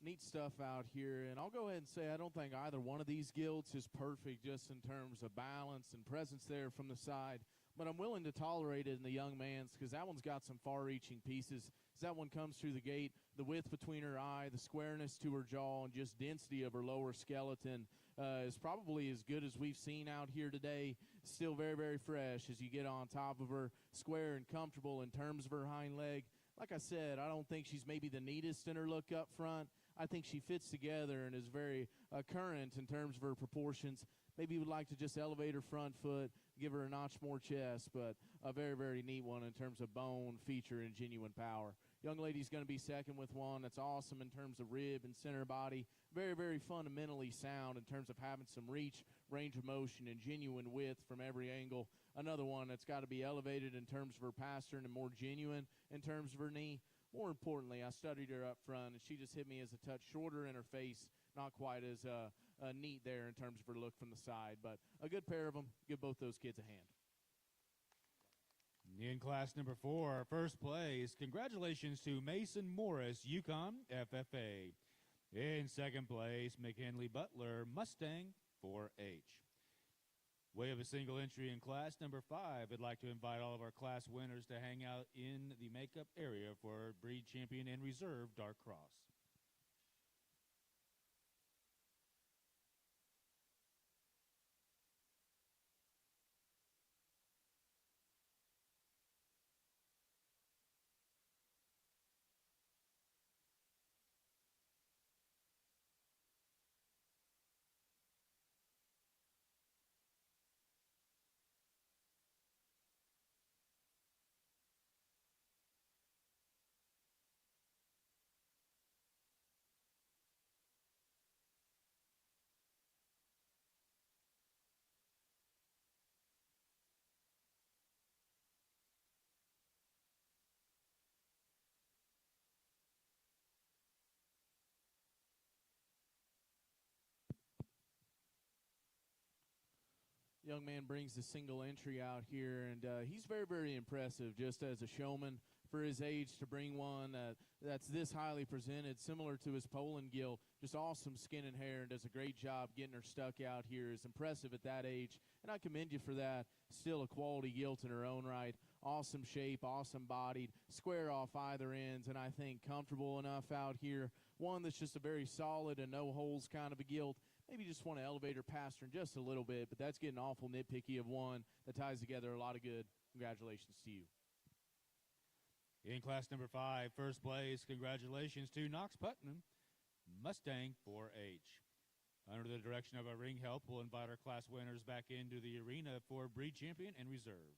Neat stuff out here, and I'll go ahead and say I don't think either one of these gilts is perfect just in terms of balance and presence there from the side, but I'm willing to tolerate it in the young man's because that one's got some far-reaching pieces. As that one comes through the gate, the width between her eye, the squareness to her jaw, and just density of her lower skeleton is probably as good as we've seen out here today. Still very, very fresh as you get on top of her, square and comfortable in terms of her hind leg. Like I said, I don't think she's maybe the neatest in her look up front. I think she fits together and is very current in terms of her proportions. Maybe you would like to just elevate her front foot, give her a notch more chest, but a very, very neat one in terms of bone, feature, and genuine power. Young lady's going to be second with one that's awesome in terms of rib and center body. Very, very fundamentally sound in terms of having some reach, range of motion, and genuine width from every angle. Another one that's got to be elevated in terms of her pastern and more genuine in terms of her knee. More importantly, I studied her up front, and she just hit me as a touch shorter in her face, not quite as neat there in terms of her look from the side. But a good pair of them. Give both those kids a hand. In class number 4, first place, congratulations to Mason Morris, Yukon FFA. In second place, McKinley Butler, Mustang 4H. Way of a single entry in class number 5. I'd like to invite all of our class winners to hang out in the makeup area for Breed Champion and Reserve Dark Cross. Young man brings the single entry out here, and he's very, very impressive just as a showman for his age to bring one that's this highly presented, similar to his Poland gill. Just awesome skin and hair, and does a great job getting her stuck out here. Is impressive at that age, and I commend you for that. Still a quality gilt in her own right. Awesome shape, awesome bodied, square off either ends, and I think comfortable enough out here. One that's just a very solid and no holes kind of a gilt. Maybe just want to elevate her pastern just a little bit, but that's getting awful nitpicky of one that ties together a lot of good. Congratulations to you. In class number 5, first place, congratulations to Knox Putnam, Mustang 4H. Under the direction of our ring help, we'll invite our class winners back into the arena for breed champion and reserve.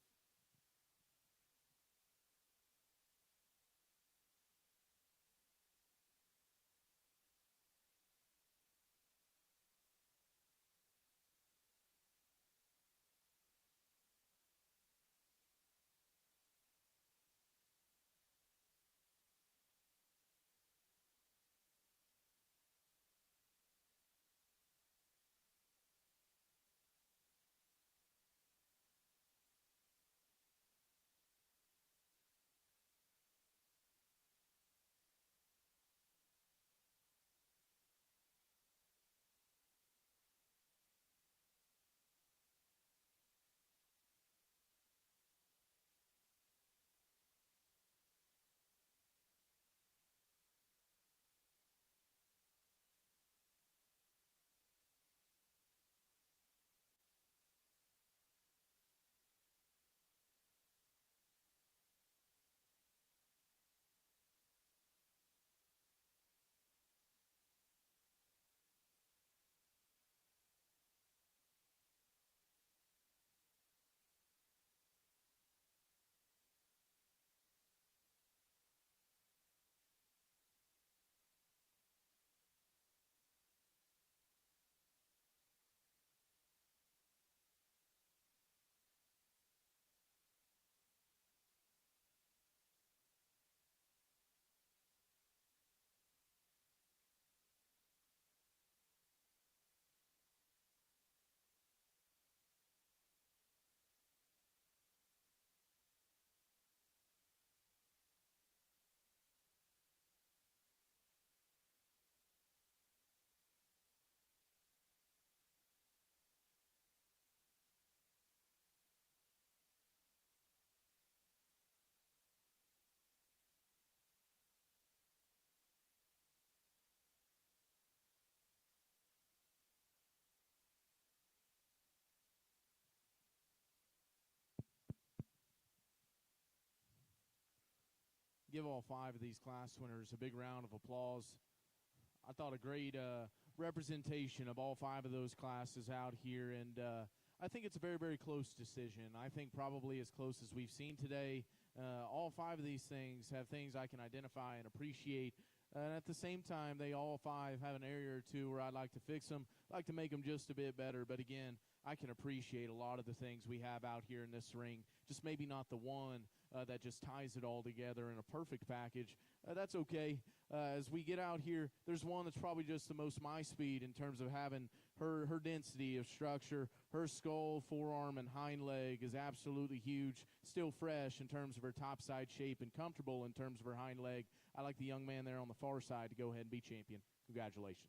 Give all 5 of these class winners a big round of applause. I thought a great representation of all 5 of those classes out here, and I think it's a very, very close decision. I think probably as close as we've seen today. All 5 of these things have things I can identify and appreciate, and at the same time, they all 5 have an area or two where I'd like to fix them, like to make them just a bit better. But again, I can appreciate a lot of the things we have out here in this ring, just maybe not the one that just ties it all together in a perfect package. That's okay. As we get out here, there's one that's probably just the most my speed in terms of having her density of structure. Her skull, forearm, and hind leg is absolutely huge. Still fresh in terms of her top side shape and comfortable in terms of her hind leg. I like the young man there on the far side to go ahead and be champion. Congratulations.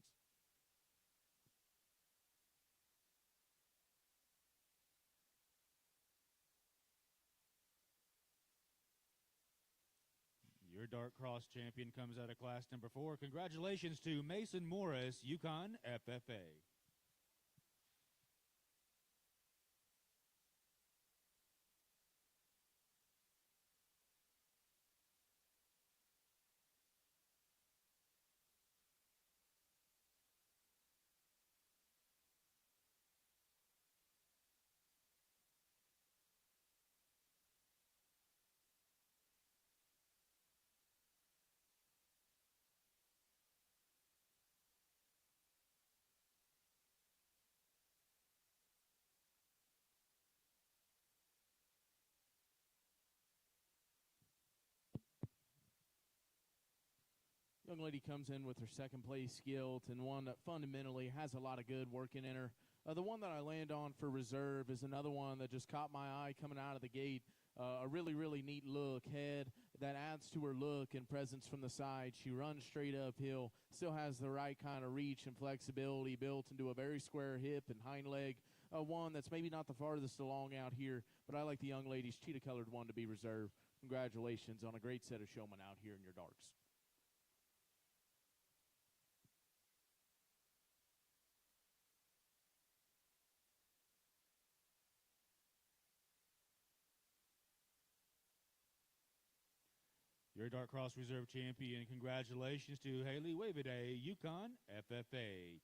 Your dark cross champion comes out of class number 4. Congratulations to Mason Morris, Yukon FFA. Young lady comes in with her second place gilt, and one that fundamentally has a lot of good working in her. The one that I land on for reserve is another one that just caught my eye coming out of the gate. A really, really neat look head that adds to her look and presence from the side. She runs straight uphill, still has the right kind of reach and flexibility built into a very square hip and hind leg. One that's maybe not the farthest along out here, but I like the young lady's cheetah-colored one to be reserved. Congratulations on a great set of showmen out here in your darks. Your Dark Cross Reserve Champion. Congratulations to Haley Waveday, Yukon FFA.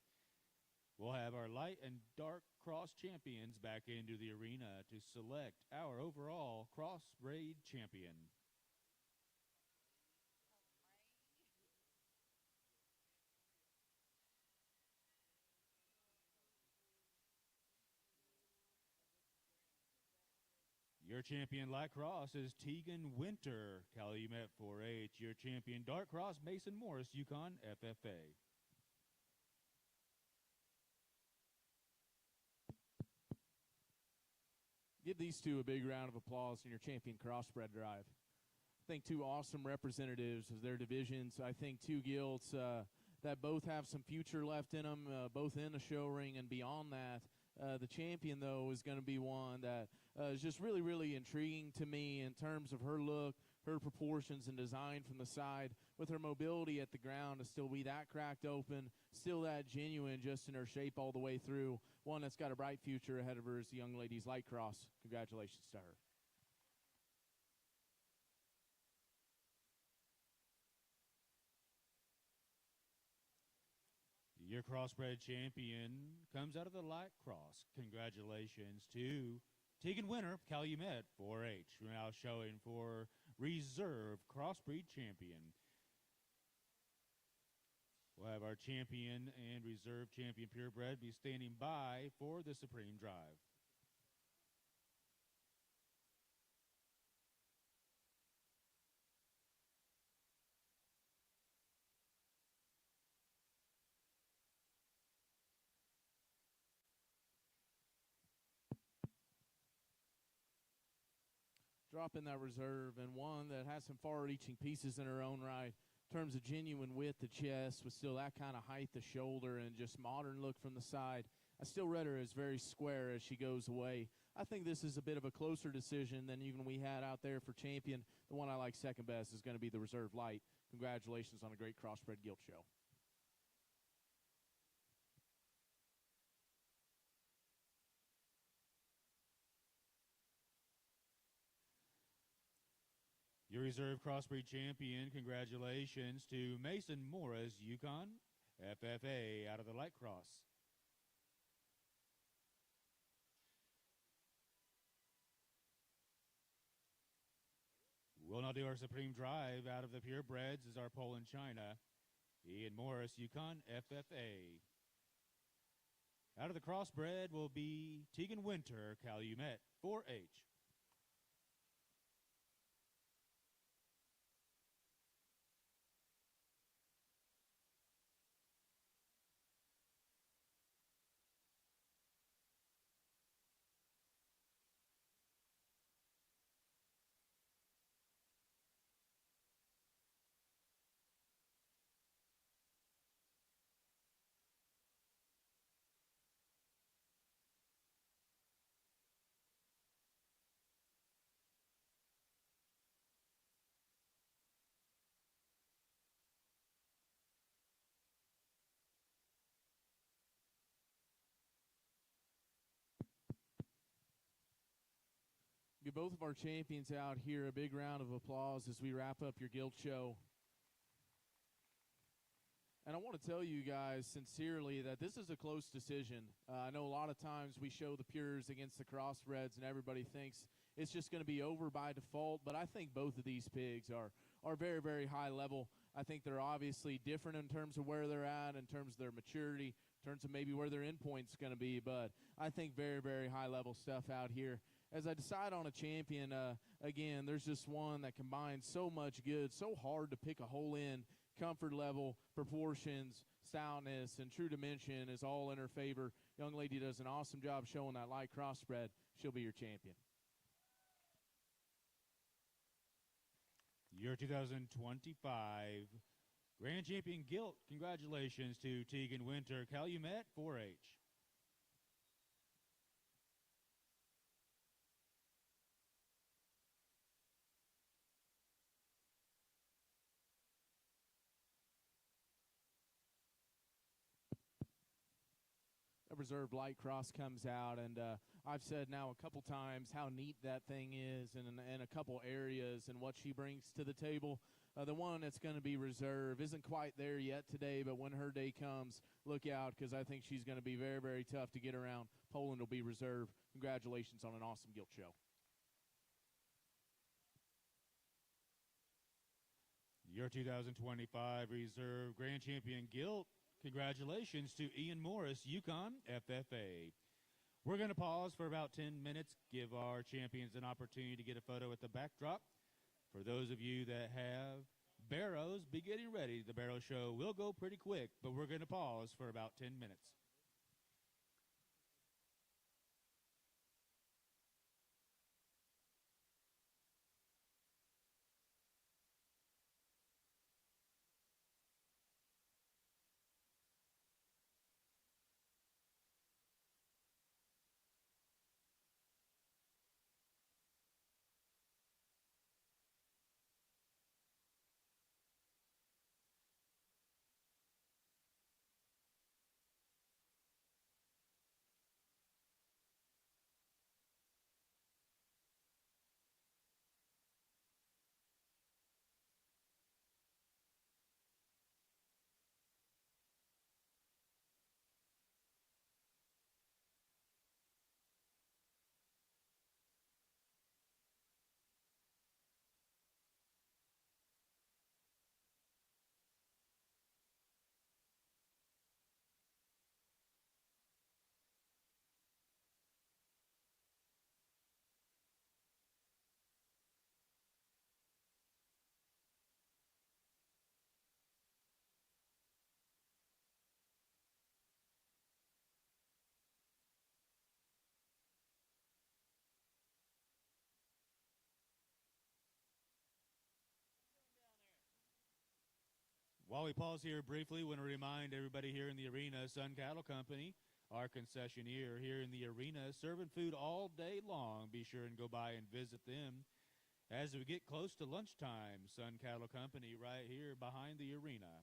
We'll have our Light and Dark Cross champions back into the arena to select our overall Crossbraid champion. Your champion Light Cross is Tegan Winter, Calumet 4H. Your champion Dark Cross, Mason Morris, Yukon FFA. Give these two a big round of applause in your champion crossbred drive. I think two awesome representatives of their divisions. I think two gilts that both have some future left in them, both in the show ring and beyond that. The champion, though, is going to be one that is just really, really intriguing to me in terms of her look, her proportions, and design from the side, with her mobility at the ground to still be that cracked open, still that genuine just in her shape all the way through. One that's got a bright future ahead of her is the young lady's Light Cross. Congratulations to her. Your crossbred champion comes out of the Light Cross. Congratulations to Tegan Winter, Calumet 4H. We're now showing for Reserve Crossbreed Champion. We'll have our champion and reserve champion purebred be standing by for the Supreme Drive. Dropping that reserve, and one that has some far-reaching pieces in her own right in terms of genuine width of chest with still that kind of height of shoulder and just modern look from the side. I still read her as very square as she goes away. I think this is a bit of a closer decision than even we had out there for champion. The one I like second best is going to be the Reserve Light. Congratulations on a great crossbred gilt show. Your reserve crossbreed champion, congratulations to Mason Morris, Yukon FFA, out of the Light Cross. We'll now do our Supreme Drive out of the purebreds as our Poland China. Ian Morris, Yukon FFA. Out of the crossbred will be Tegan Winter, Calumet 4H. Give both of our champions out here a big round of applause as we wrap up your guild show. And I want to tell you guys sincerely that this is a close decision. I know a lot of times we show the pures against the crossbreds and everybody thinks it's just going to be over by default, but I think both of these pigs are very, very high level. I think they're obviously different in terms of where they're at, in terms of their maturity, in terms of maybe where their endpoint's going to be, but I think very, very high level stuff out here. As I decide on a champion, again, there's just one that combines so much good, so hard to pick a hole in. Comfort level, proportions, stoutness, and true dimension is all in her favor. Young lady does an awesome job showing that light crossbred. She'll be your champion. Your 2025 Grand Champion Gilt. Congratulations to Tegan Winter, Calumet 4H. Reserve Light Cross comes out, and I've said now a couple times how neat that thing is in a couple areas and what she brings to the table. The one that's going to be reserved isn't quite there yet today, but when her day comes, look out because I think she's going to be very, very tough to get around. Poland will be reserved. Congratulations on an awesome gilt show. Your 2025 Reserve Grand Champion Gilt. Congratulations to Ian Morris, Yukon FFA. We're going to pause for about 10 minutes, give our champions an opportunity to get a photo at the backdrop. For those of you that have barrows, be getting ready. The barrow show will go pretty quick, but we're going to pause for about 10 minutes. While we pause here briefly, want to remind everybody here in the arena, Sun Cattle Company, our concessionaire here in the arena, serving food all day long. Be sure and go by and visit them. As we get close to lunchtime, Sun Cattle Company right here behind the arena.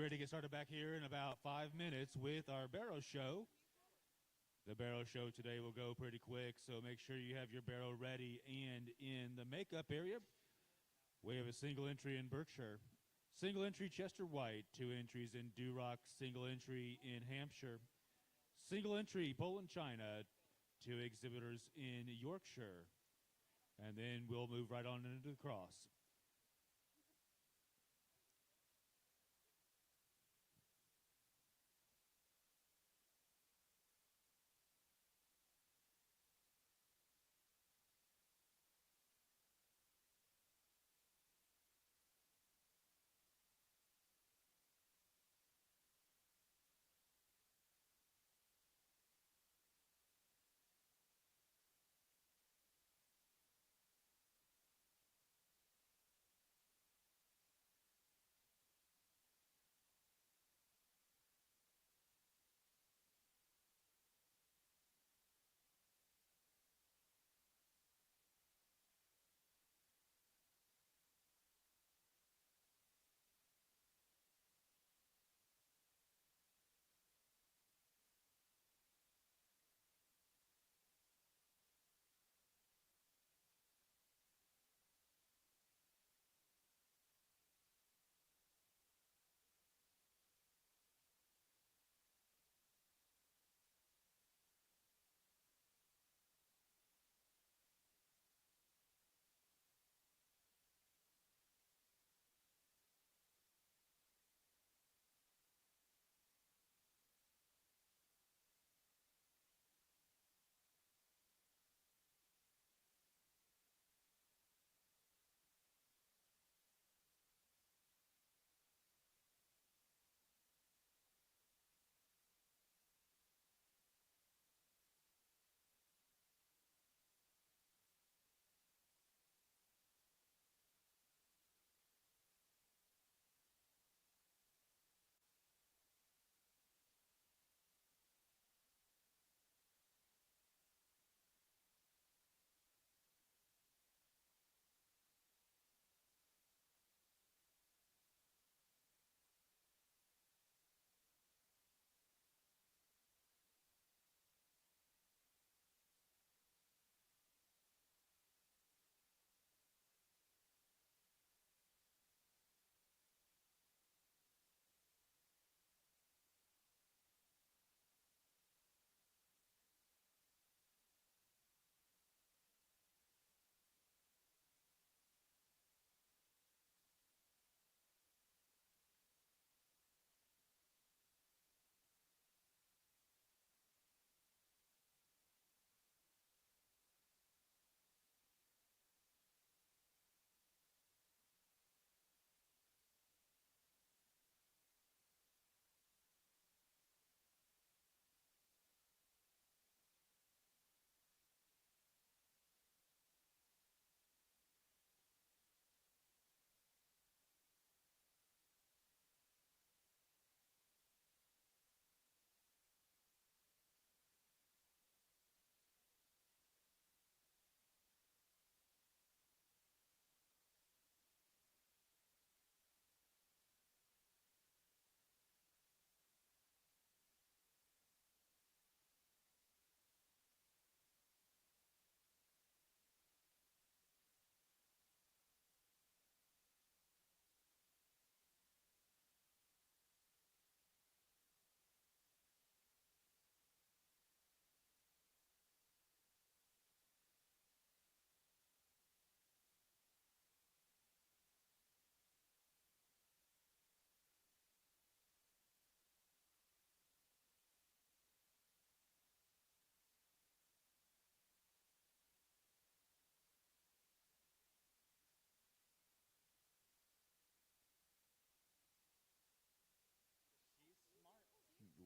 ready to get started back here in about 5 minutes with our barrow show. The barrow show today will go pretty quick, so make sure you have your barrow ready. And in the makeup area, we have a single entry in Berkshire, single entry Chester White, 2 entries in Duroc, single entry in Hampshire, single entry Poland China, 2 exhibitors in Yorkshire. And then we'll move right on into the cross.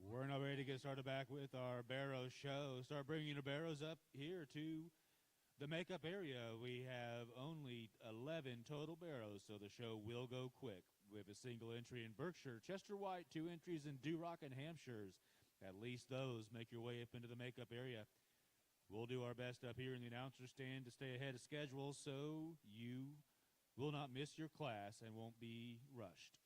We're now ready to get started back with our barrow show. Start bringing the barrows up here to the makeup area. We have only 11 total barrows, so the show will go quick. We have a single entry in Berkshire, Chester White, 2 entries in Duroc and Hampshires. At least those. Make your way up into the makeup area. We'll do our best up here in the announcer stand to stay ahead of schedule so you will not miss your class and won't be rushed.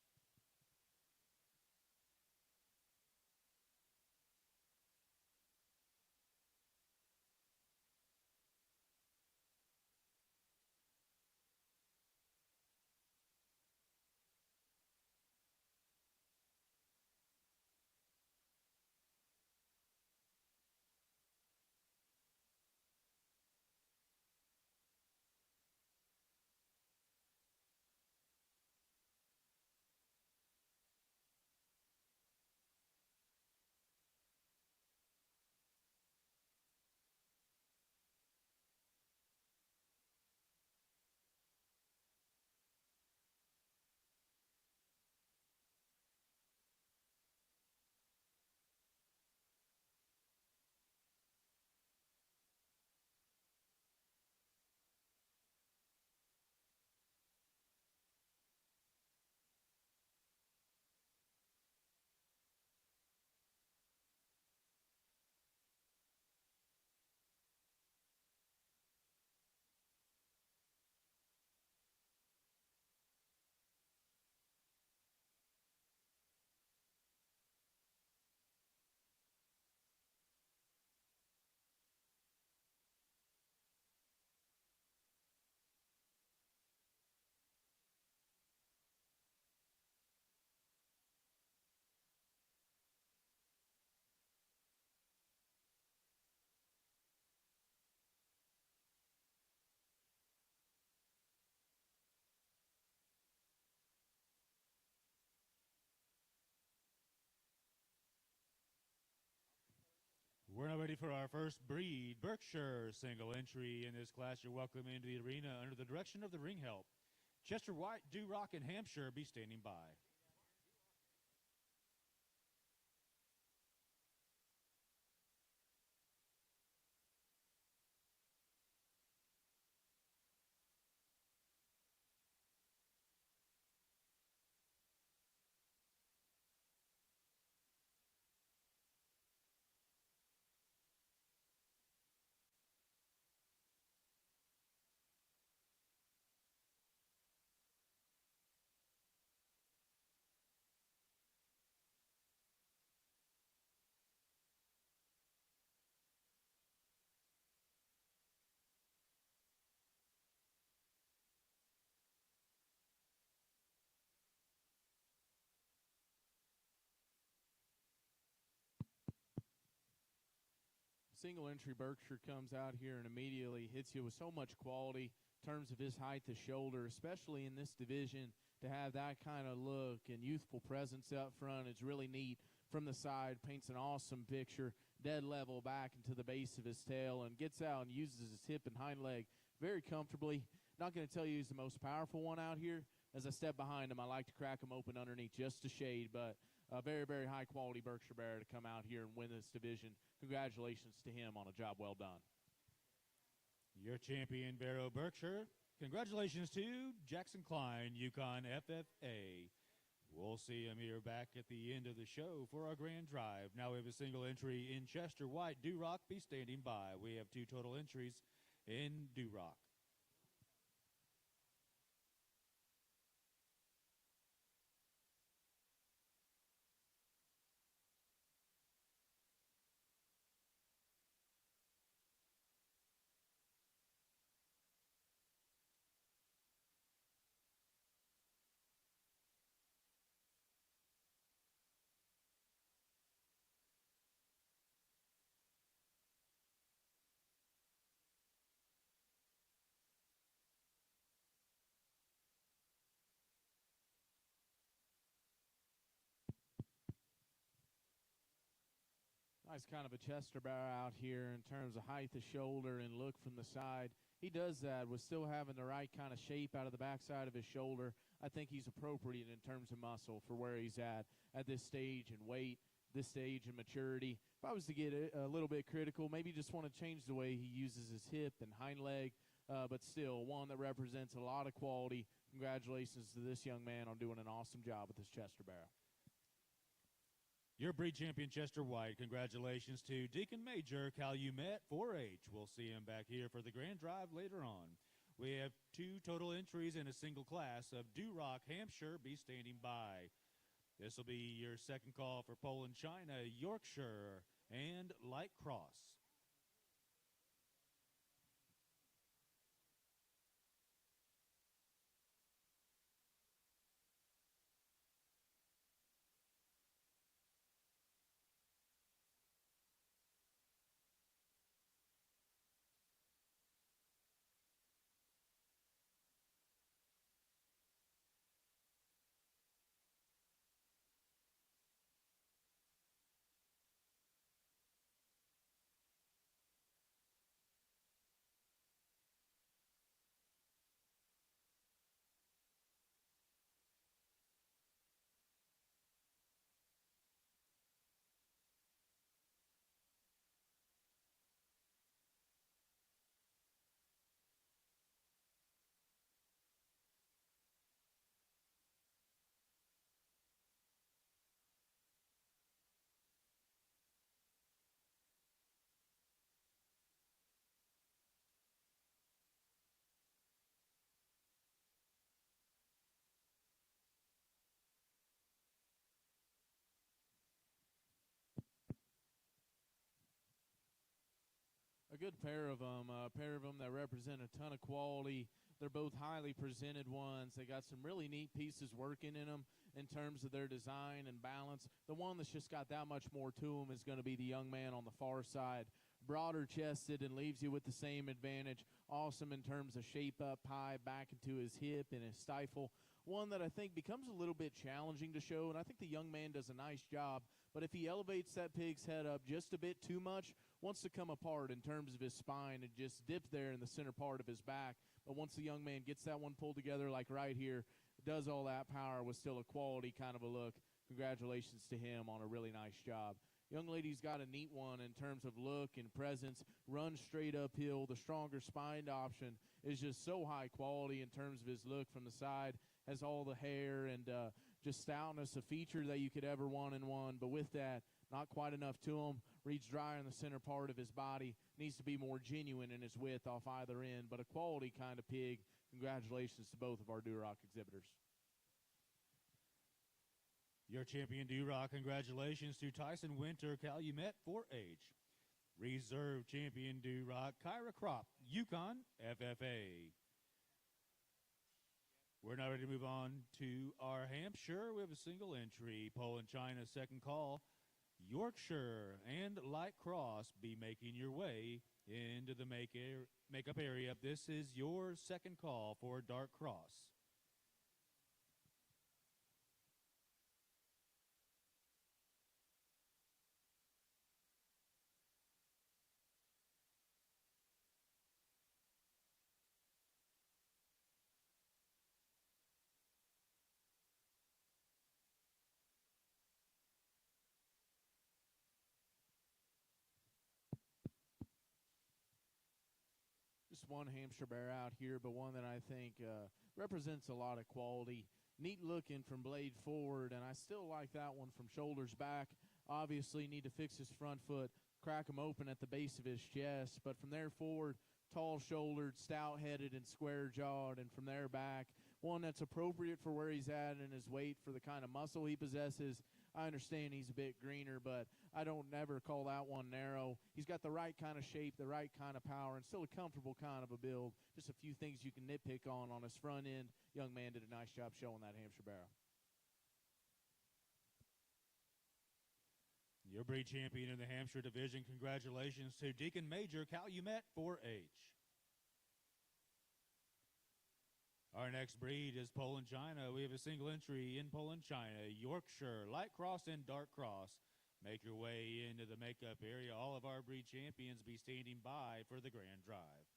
ready for our first breed, Berkshire single entry in this class. You're welcome into the arena under the direction of the ring help. Chester White, Durock, and Hampshire be standing by. Single entry Berkshire comes out here and immediately hits you with so much quality in terms of his height to shoulder, especially in this division. To have that kind of look and youthful presence up front is really neat. From the side, paints an awesome picture, dead level back into the base of his tail, and gets out and uses his hip and hind leg very comfortably. Not going to tell you he's the most powerful one out here. As I step behind him, I like to crack him open underneath just a shade, but a very, very high-quality Berkshire Bear to come out here and win this division. Congratulations to him on a job well done. Your champion, Barrow Berkshire. Congratulations to Jackson Klein, Yukon FFA. We'll see him here back at the end of the show for our grand drive. Now we have a single entry in Chester White. Durock be standing by. We have 2 total entries in Durock. Nice kind of a Chester Bear out here in terms of height to shoulder and look from the side. He does that with still having the right kind of shape out of the backside of his shoulder. I think he's appropriate in terms of muscle for where he's at this stage and weight, this stage and maturity. If I was to get a little bit critical, maybe just want to change the way he uses his hip and hind leg, but still one that represents a lot of quality. Congratulations to this young man on doing an awesome job with this Chester Bear. Your breed champion, Chester White. Congratulations to Deacon Major Calumet 4-H. We'll see him back here for the grand drive later on. We have 2 total entries in a single class of Durock, Hampshire be standing by. This will be your second call for Poland, China, Yorkshire, and Light Cross. A good pair of them, that represent a ton of quality. They're both highly presented ones. They got some really neat pieces working in them in terms of their design and balance. The one that's just got that much more to him is going to be the young man on the far side. Broader chested and leaves you with the same advantage. Awesome in terms of shape up high, back into his hip and his stifle. one that I think becomes a little bit challenging to show, and I think the young man does a nice job. But if he elevates that pig's head up just a bit too much, wants to come apart in terms of his spine and just dip there in the center part of his back. But once the young man gets that one pulled together, like right here, does all that power with still a quality kind of a look. Congratulations to him on a really nice job. Young lady's got a neat one in terms of look and presence, runs straight uphill. The stronger spined option is just so high quality in terms of his look from the side, has all the hair and just stoutness, a feature that you could ever want in one. But with that, not quite enough to him. Reads dry in the center part of his body. Needs to be more genuine in his width off either end, but a quality kind of pig. Congratulations to both of our Duroc exhibitors. Your champion Duroc, congratulations to Tyson Winter, Calumet 4H. Reserve champion Duroc, Kyra Crop, Yukon FFA. We're now ready to move on to our Hampshire. We have a single entry. Poland China, second call. Yorkshire and Light Cross be making your way into the makeup area. This is your second call for Dark Cross. Just one Hampshire bear out here, but one that I think represents a lot of quality. Neat looking from blade forward, and I still like that one from shoulders back. Obviously need to fix his front foot, crack him open at the base of his chest, but from there forward, tall-shouldered, stout-headed, and square-jawed, and from there back, one that's appropriate for where he's at and his weight for the kind of muscle he possesses. I understand he's a bit greener, but I don't never call that one narrow. He's got the right kind of shape, the right kind of power, and still a comfortable kind of a build. Just a few things you can nitpick on his front end. Young man did a nice job showing that Hampshire barrow. Your breed champion in the Hampshire division, congratulations to Deacon Major, Calumet 4H. Our next breed is Poland China. We have a single entry in Poland China, Yorkshire, Light Cross and Dark Cross. Make your way into the makeup area. All of our breed champions be standing by for the grand drive.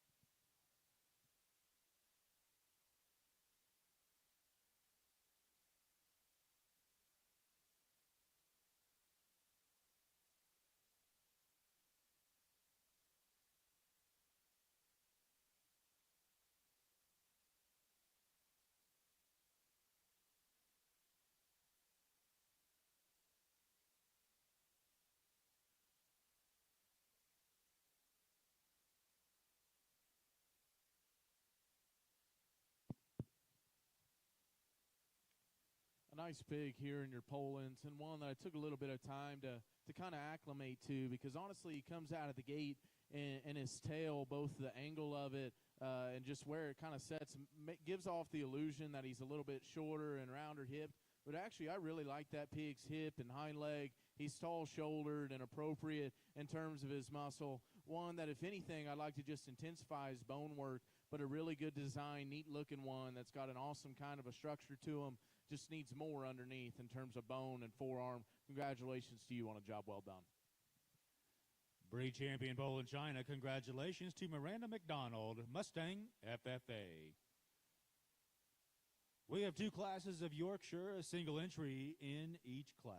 A nice pig here in your Polands, and one that I took a little bit of time to kind of acclimate to, because honestly he comes out of the gate and his tail, both the angle of it and just where it kind of sets, gives off the illusion that he's a little bit shorter and rounder hipped. But actually, I really like that pig's hip and hind leg. He's tall-shouldered and appropriate in terms of his muscle. One that, if anything, I'd like to just intensify his bone work, but a really good design, neat-looking one that's got an awesome kind of a structure to him. Just needs more underneath in terms of bone and forearm. Congratulations to you on a job well done. Breed champion Poland China, congratulations to Miranda McDonald, Mustang FFA. We have two classes of Yorkshire, a single entry in each class.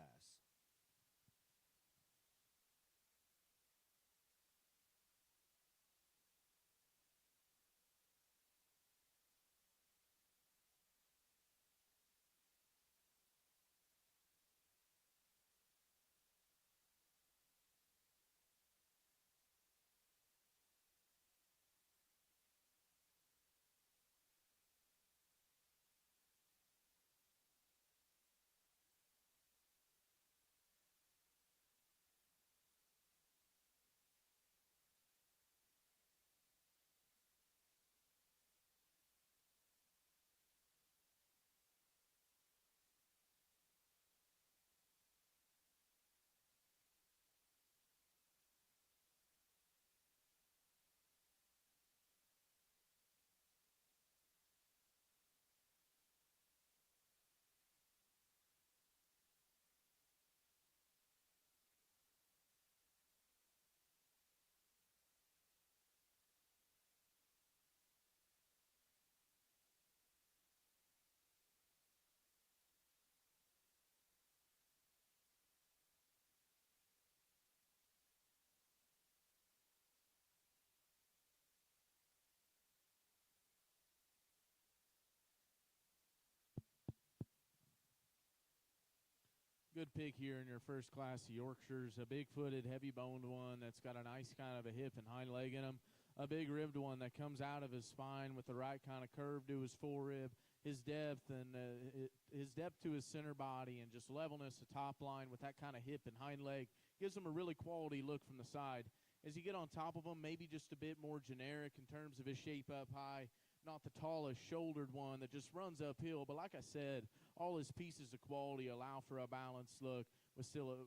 Good pick here in your first class of Yorkshires. A big-footed, heavy-boned one that's got a nice kind of a hip and hind leg in him. A big-ribbed one that comes out of his spine with the right kind of curve to his forerib. His depth and his depth to his center body and just levelness, the top line with that kind of hip and hind leg gives him a really quality look from the side. As you get on top of him, maybe just a bit more generic in terms of his shape up high. Not the tallest shouldered one that just runs uphill, but like I said, all his pieces of quality allow for a balanced look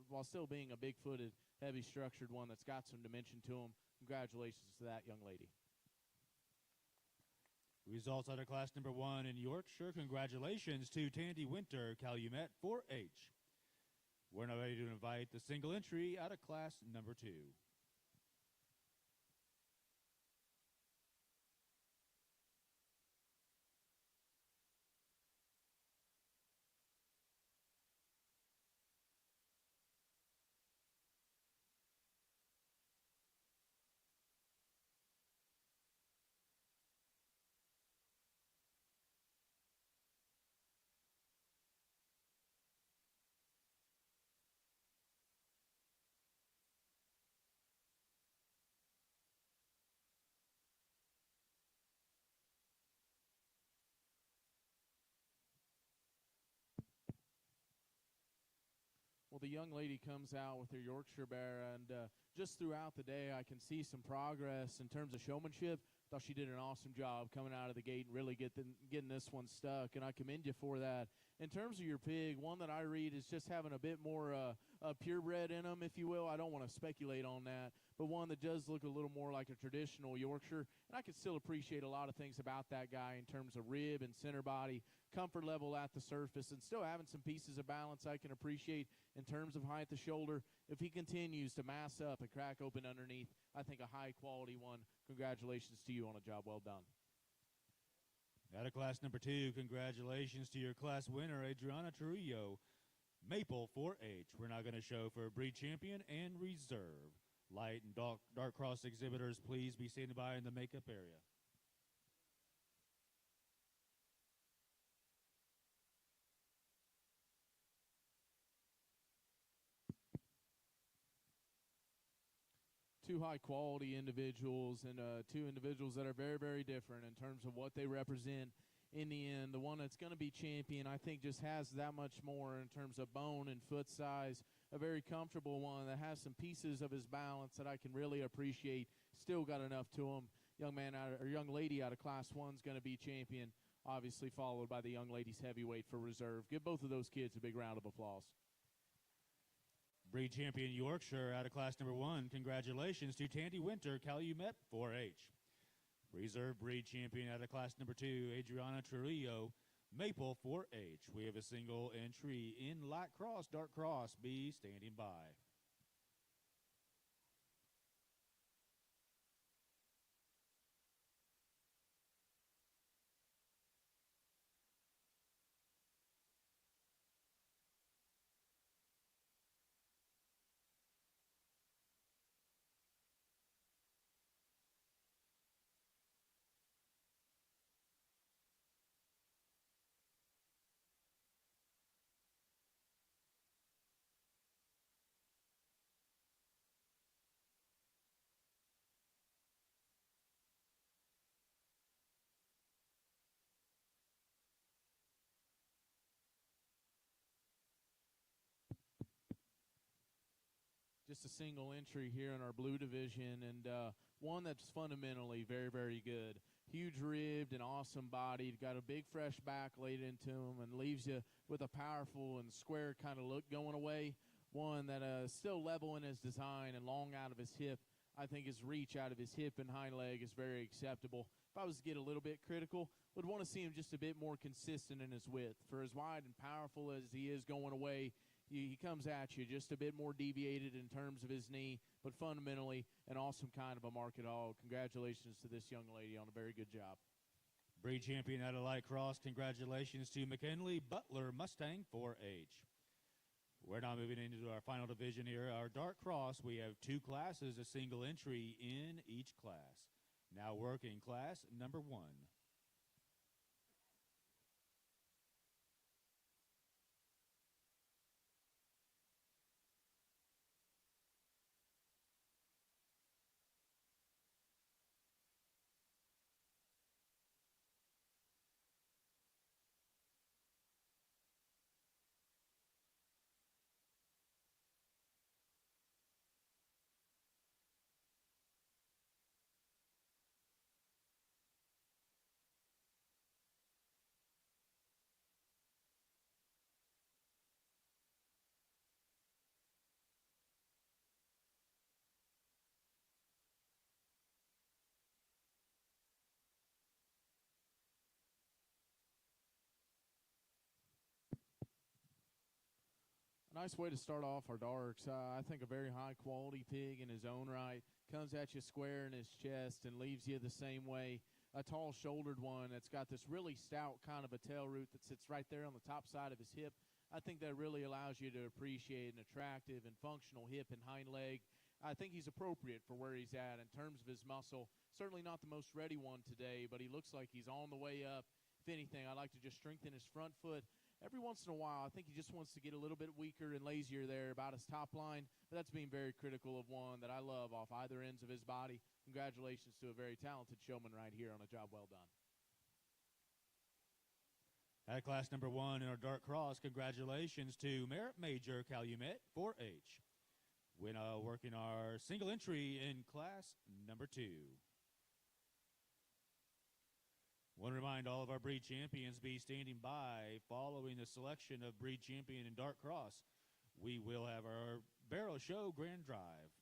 while still being a big-footed, heavy-structured one that's got some dimension to him. Congratulations to that young lady. Results out of class number 1 in Yorkshire. Congratulations to Tandy Winter, Calumet 4H. We're now ready to invite the single entry out of class number 2. Well, the young lady comes out with her Yorkshire Bear, and just throughout the day, I can see some progress in terms of showmanship. Thought she did an awesome job coming out of the gate and really getting this one stuck, and I commend you for that. In terms of your pig, one that I read is just having a bit more purebred in them, if you will. I don't want to speculate on that, but one that does look a little more like a traditional Yorkshire, and I can still appreciate a lot of things about that guy in terms of rib and center body, comfort level at the surface, and still having some pieces of balance I can appreciate in terms of height at the shoulder. If he continues to mass up and crack open underneath, I think a high-quality one. Congratulations to you on a job well done. Out of class number 2, congratulations to your class winner, Adriana Trujillo, Maple 4H. We're now going to show for breed champion and reserve. Light and dark cross exhibitors, please be standing by in the makeup area. Two high-quality individuals and two individuals that are very, very different in terms of what they represent in the end. The one that's going to be champion, I think, just has that much more in terms of bone and foot size. A very comfortable one that has some pieces of his balance that I can really appreciate. Still got enough to him. Young lady out of Class 1 is going to be champion, obviously followed by the young ladies heavyweight for reserve. Give both of those kids a big round of applause. Breed champion Yorkshire out of class number 1. Congratulations to Tandy Winter, Calumet 4H. Reserve breed champion out of class number 2, Adriana Trujillo, Maple 4H. We have a single entry in light cross, dark cross. Be standing by. Just a single entry here in our blue division, and one that's fundamentally very, very good. Huge ribbed and awesome bodied, got a big fresh back laid into him, and leaves you with a powerful and square kind of look going away. One that is still level in his design and long out of his hip. I think his reach out of his hip and hind leg is very acceptable. If I was to get a little bit critical, would want to see him just a bit more consistent in his width. For as wide and powerful as he is going away, he comes at you just a bit more deviated in terms of his knee, but fundamentally an awesome kind of a market hog. Congratulations to this young lady on a very good job. Breed champion out of light cross. Congratulations to McKinley Butler, Mustang 4H. We're now moving into our final division here, our dark cross. We have 2 classes, a single entry in each class. Now working class number 1. Nice way to start off our darks. I think a very high quality pig in his own right comes at you square in his chest and leaves you the same way. A tall shouldered one that's got this really stout kind of a tail root that sits right there on the top side of his hip. I think that really allows you to appreciate an attractive and functional hip and hind leg. I think he's appropriate for where he's at in terms of his muscle. Certainly not the most ready one today, but he looks like he's on the way up. If anything, I like to just strengthen his front foot. Every once in a while, I think he just wants to get a little bit weaker and lazier there about his top line. But that's being very critical of one that I love off either ends of his body. Congratulations to a very talented showman right here on a job well done. At class number 1 in our dark cross, congratulations to Merit Major Calumet 4H. We're working our single entry in class number 2. Want to remind all of our breed champions be standing by following the selection of breed champion in dark cross. We will have our barrel show grand drive.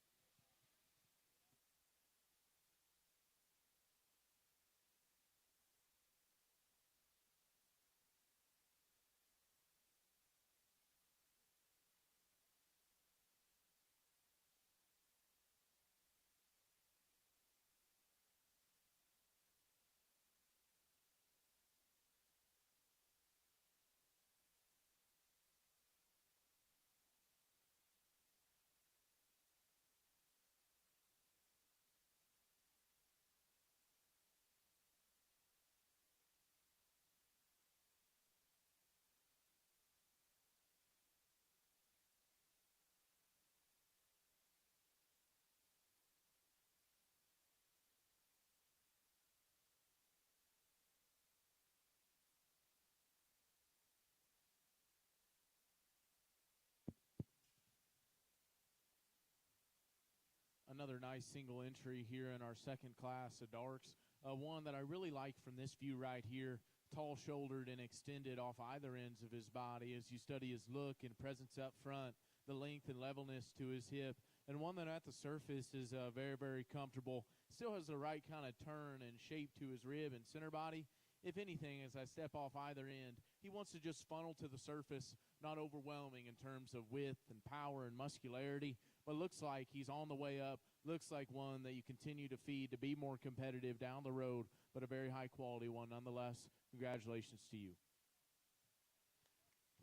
Another nice single entry here in our second class of darks. One that I really like from this view right here, tall-shouldered and extended off either ends of his body as you study his look and presence up front, the length and levelness to his hip, and one that at the surface is very, very comfortable. Still has the right kind of turn and shape to his rib and center body. If anything, as I step off either end, he wants to just funnel to the surface, not overwhelming in terms of width and power and muscularity, but looks like he's on the way up, looks like one that you continue to feed to be more competitive down the road, but a very high-quality one nonetheless. Congratulations to you.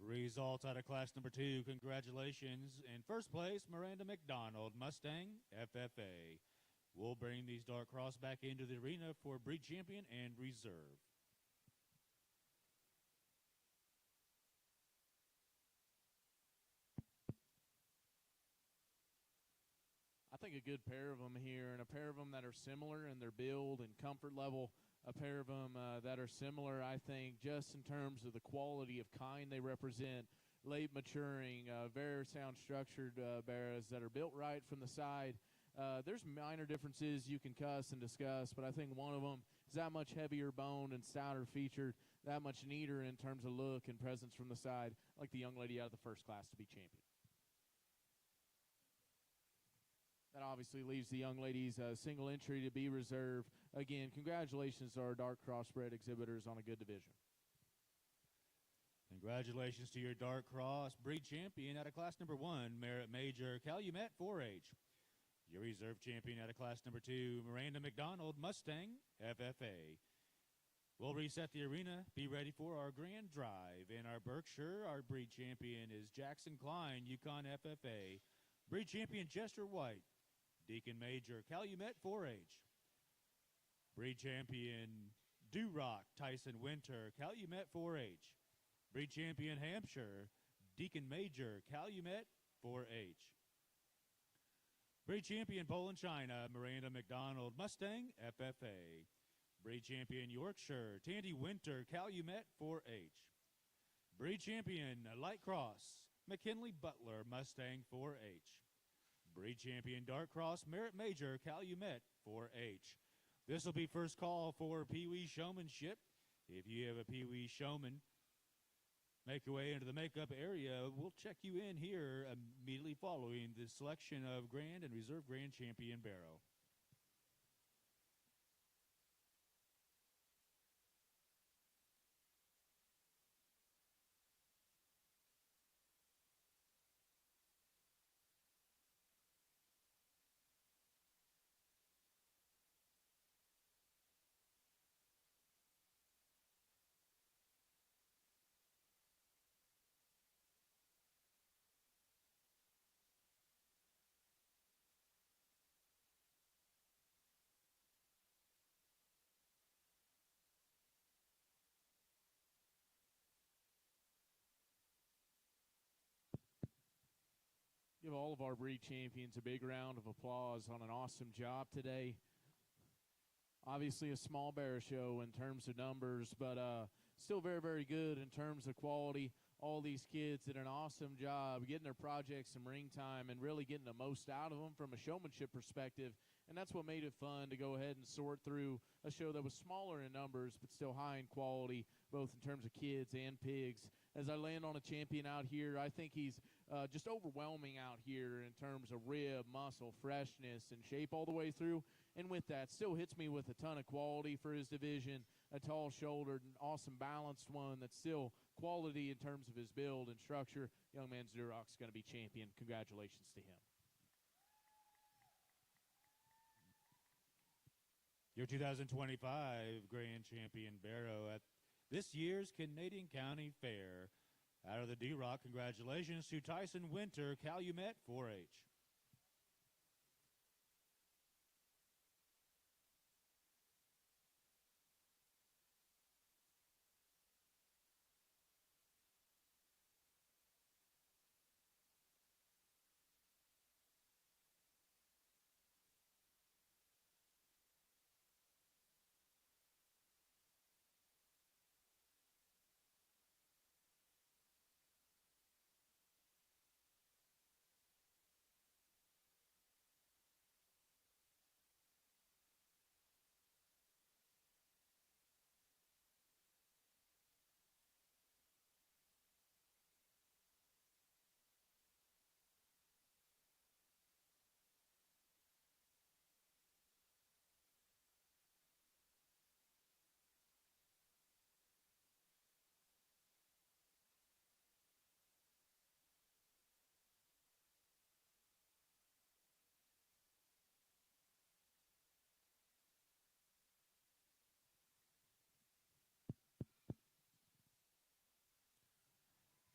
Results out of class number 2, congratulations. In first place, Miranda McDonald, Mustang, FFA. We'll bring these dark cross back into the arena for breed champion and reserve. I think a good pair of them here, and a pair of them that are similar in their build and comfort level, a pair of them that are similar, I think, just in terms of the quality of kind they represent, late maturing, very sound structured barras that are built right from the side. There's minor differences you can cuss and discuss, but I think one of them is that much heavier boned and stouter featured, that much neater in terms of look and presence from the side, like the young lady out of the first class to be champion. That obviously leaves the young ladies single entry to be reserved. Again, congratulations to our dark crossbred exhibitors on a good division. Congratulations to your dark cross breed champion out of class number 1, Merit Major Calumet 4H. Your reserve champion out of class number 2, Miranda McDonald Mustang FFA. We'll reset the arena. Be ready for our grand drive. In our Berkshire, our breed champion is Jackson Klein, Yukon FFA. Breed champion Chester White, Deacon Major Calumet 4H. Breed champion Durock Tyson Winter Calumet 4H. Breed champion Hampshire Deacon Major Calumet 4H. Breed champion Poland China Miranda McDonald Mustang FFA. Breed champion Yorkshire Tandy Winter Calumet 4H. Breed champion Light Cross McKinley Butler Mustang 4H. Breed champion Dark Cross Merit Major Calumet 4H. This will be first call for Pee Wee showmanship. If you have a Pee Wee showman, make your way into the makeup area. We'll check you in here immediately following the selection of Grand and Reserve Grand Champion Barrow. Give all of our breed champions a big round of applause on an awesome job today. Obviously, a small bear show in terms of numbers, but still very, very good in terms of quality. All these kids did an awesome job getting their projects some ring time and really getting the most out of them from a showmanship perspective. And that's what made it fun to go ahead and sort through a show that was smaller in numbers but still high in quality, both in terms of kids and pigs. As I land on a champion out here, I think he's just overwhelming out here in terms of rib, muscle, freshness, and shape all the way through. And with that, still hits me with a ton of quality for his division, a tall-shouldered and awesome balanced one that's still quality in terms of his build and structure. Young man Zurok's going to be champion. Congratulations to him. Your 2025 Grand Champion Barrow at this year's Canadian County Fair. Out of the D-Rock, congratulations to Tyson Winter, Calumet 4-H.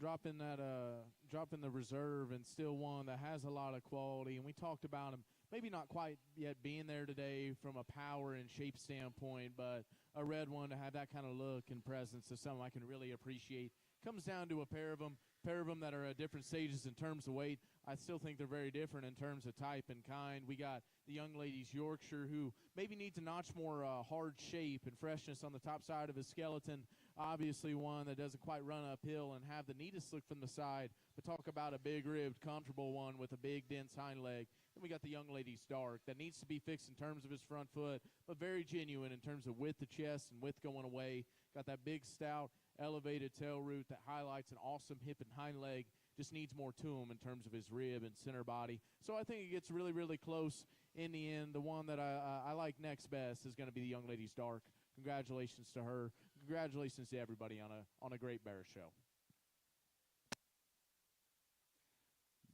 Dropping the reserve and still one that has a lot of quality. And we talked about him maybe not quite yet being there today from a power and shape standpoint, but a red one to have that kind of look and presence is something I can really appreciate. Comes down to a pair of them that are at different stages in terms of weight. I still think they're very different in terms of type and kind. We got the young lady's Yorkshire, who maybe needs a notch more hard shape and freshness on the top side of his skeleton. Obviously one that doesn't quite run uphill and have the neatest look from the side, but talk about a big-ribbed, comfortable one with a big, dense hind leg. Then we got the young lady's Dark that needs to be fixed in terms of his front foot, but very genuine in terms of width of chest and width going away. Got that big, stout, elevated tail root that highlights an awesome hip and hind leg. Just needs more to him in terms of his rib and center body. So I think it gets really, really close in the end. The one that I like next best is going to be the young lady's Dark. Congratulations to her. Congratulations to everybody on a great bear show.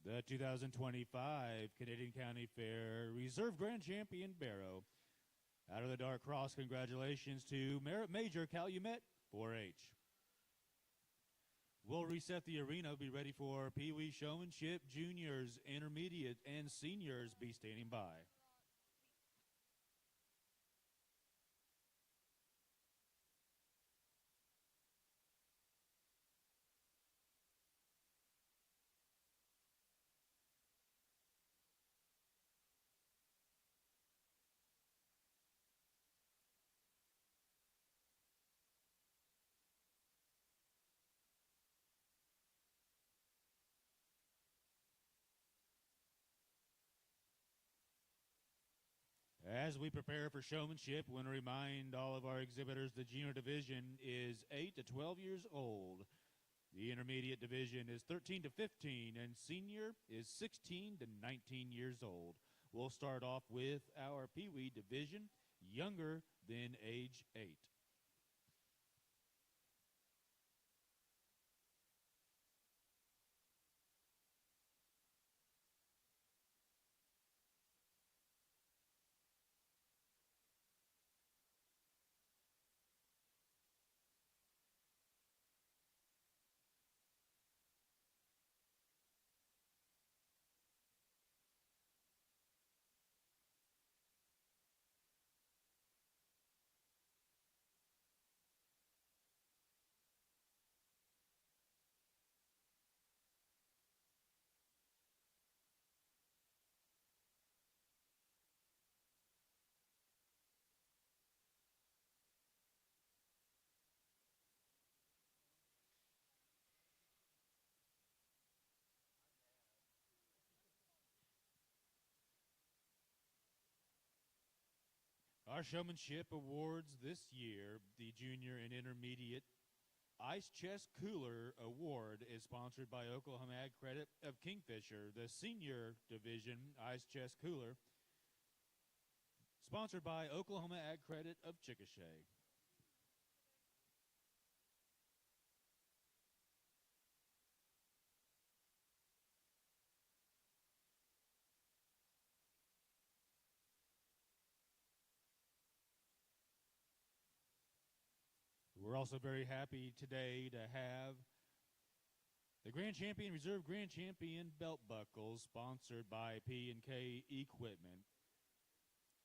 The 2025 Canadian County Fair Reserve Grand Champion Barrow. Out of the Dark Cross, congratulations to Merit Major Calumet 4-H. We'll reset the arena. Be ready for Pee Wee Showmanship. Juniors, intermediate, and seniors be standing by. As we prepare for showmanship, we want to remind all of our exhibitors the junior division is 8 to 12 years old. The intermediate division is 13 to 15, and senior is 16 to 19 years old. We'll start off with our Pee Wee division, younger than age 8. Our showmanship awards this year, the Junior and Intermediate Ice Chest Cooler Award, is sponsored by Oklahoma Ag Credit of Kingfisher. The Senior Division Ice Chest Cooler, sponsored by Oklahoma Ag Credit of Chickasha. We're also very happy today to have the Grand Champion Reserve Grand Champion Belt Buckles, sponsored by P&K Equipment.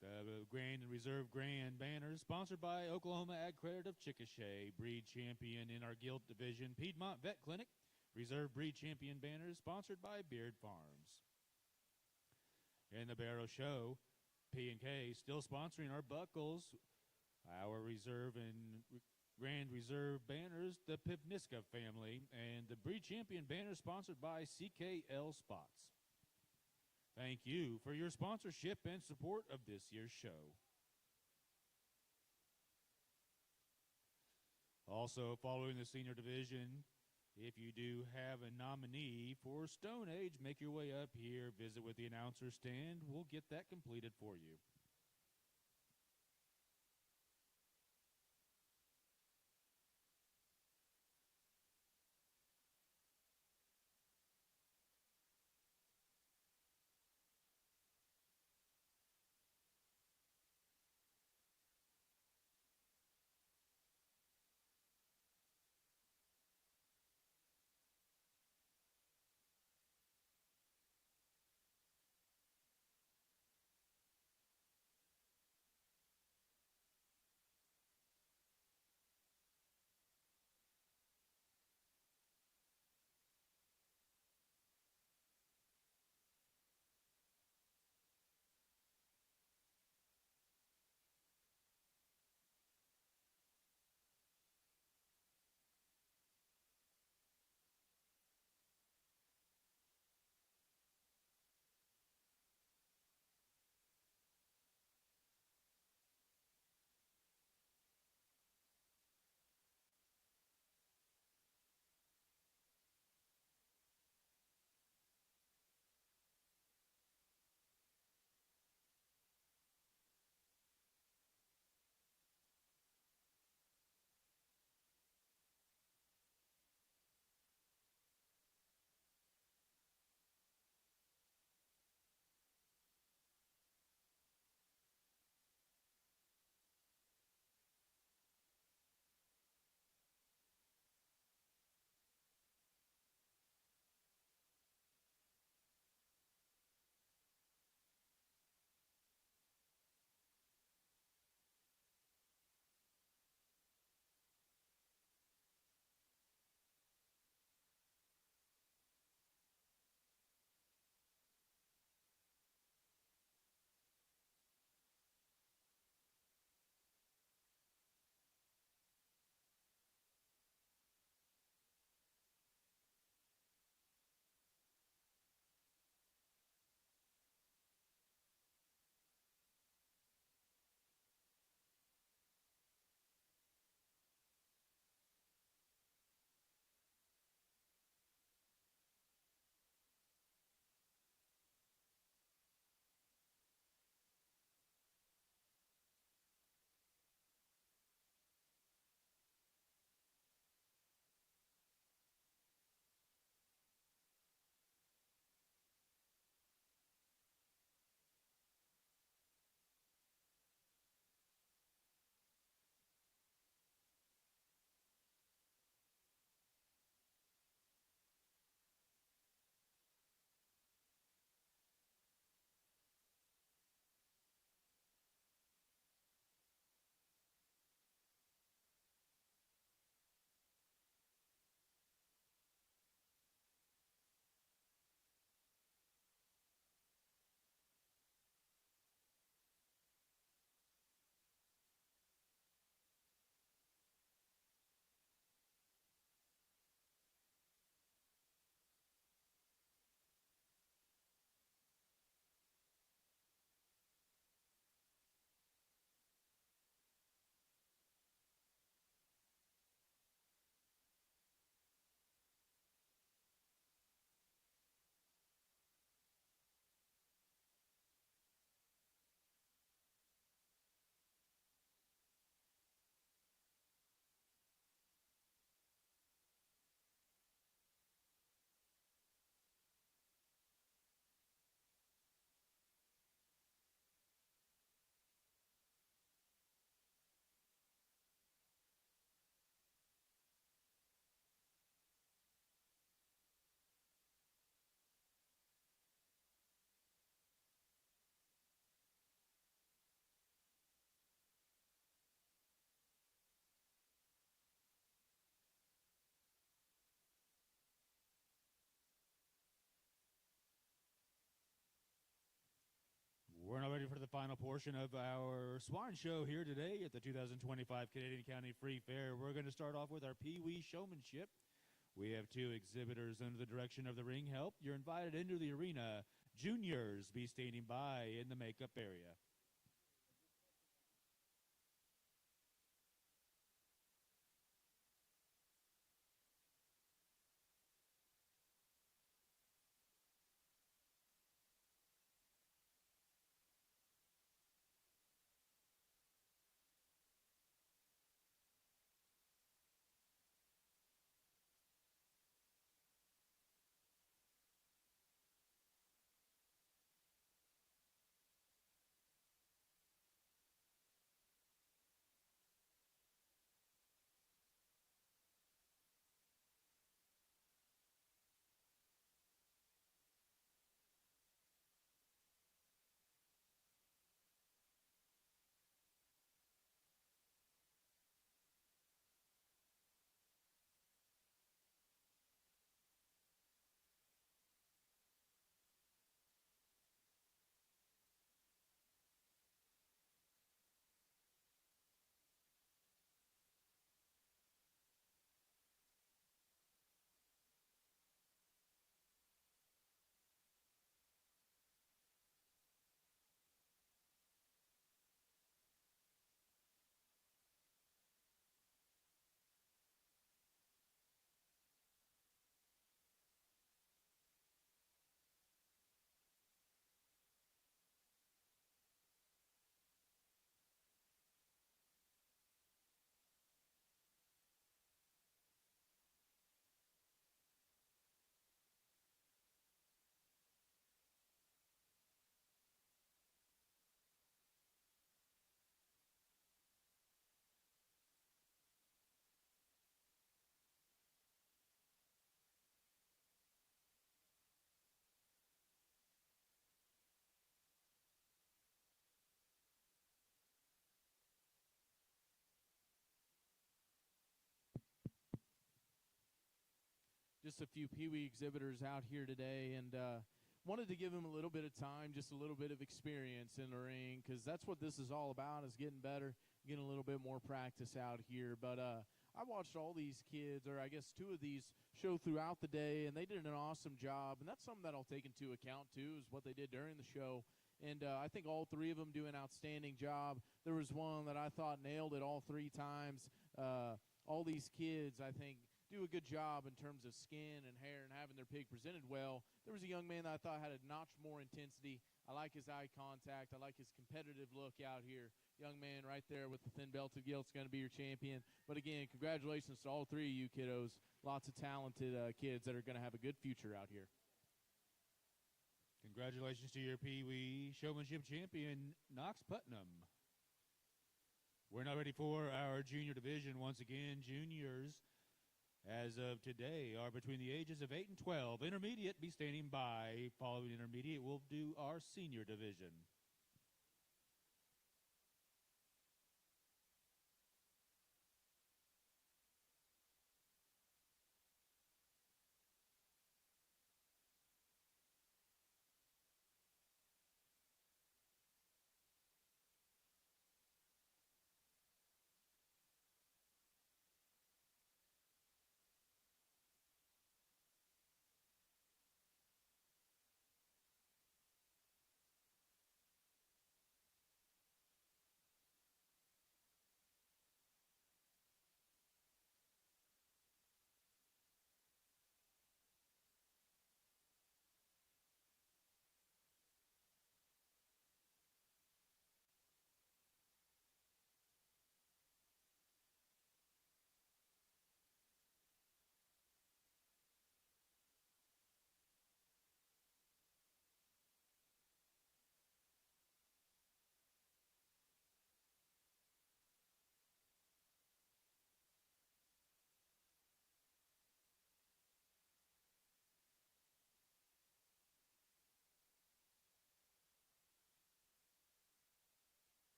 The Grand and Reserve Grand Banners, sponsored by Oklahoma Ag Credit of Chickasha. Breed Champion in our Guild Division, Piedmont Vet Clinic. Reserve Breed Champion Banners, sponsored by Beard Farms. In the Barrow Show, P&K still sponsoring our buckles, our Reserve and Grand Reserve banners, the Pivniska family, and the Breed Champion banner sponsored by CKL Spots. Thank you for your sponsorship and support of this year's show. Also, following the senior division, if you do have a nominee for Stone Age, make your way up here, visit with the announcer stand. We'll get that completed for you. final portion of our swine show here today at the 2025 Canadian County Free Fair. We're going to start off with our Pee Wee showmanship. We have two exhibitors under the direction of the ring help. You're invited into the arena. Juniors be standing by in the makeup area. Just a few Pee Wee exhibitors out here today, and wanted to give them a little bit of time, just a little bit of experience in the ring, because that's what this is all about, is getting better, getting a little bit more practice out here. But I watched all these kids, or I guess two of these, show throughout the day, and they did an awesome job, and that's something that I'll take into account, too, is what they did during the show. And I think all three of them do an outstanding job. There was one that I thought nailed it all three times. All these kids, I think, do a good job in terms of skin and hair and having their pig presented well. There was a young man that I thought had a notch more intensity. I like his eye contact. I like his competitive look out here. Young man right there with the thin belted gilt's going to be your champion. But again, congratulations to all three of you kiddos. Lots of talented kids that are going to have a good future out here. Congratulations to your Pee Wee showmanship champion, Knox Putnam. We're now ready for our junior division. Once again, juniors, as of today, are between the ages of 8 and 12. Intermediate, be standing by. Following intermediate, we'll do our senior division.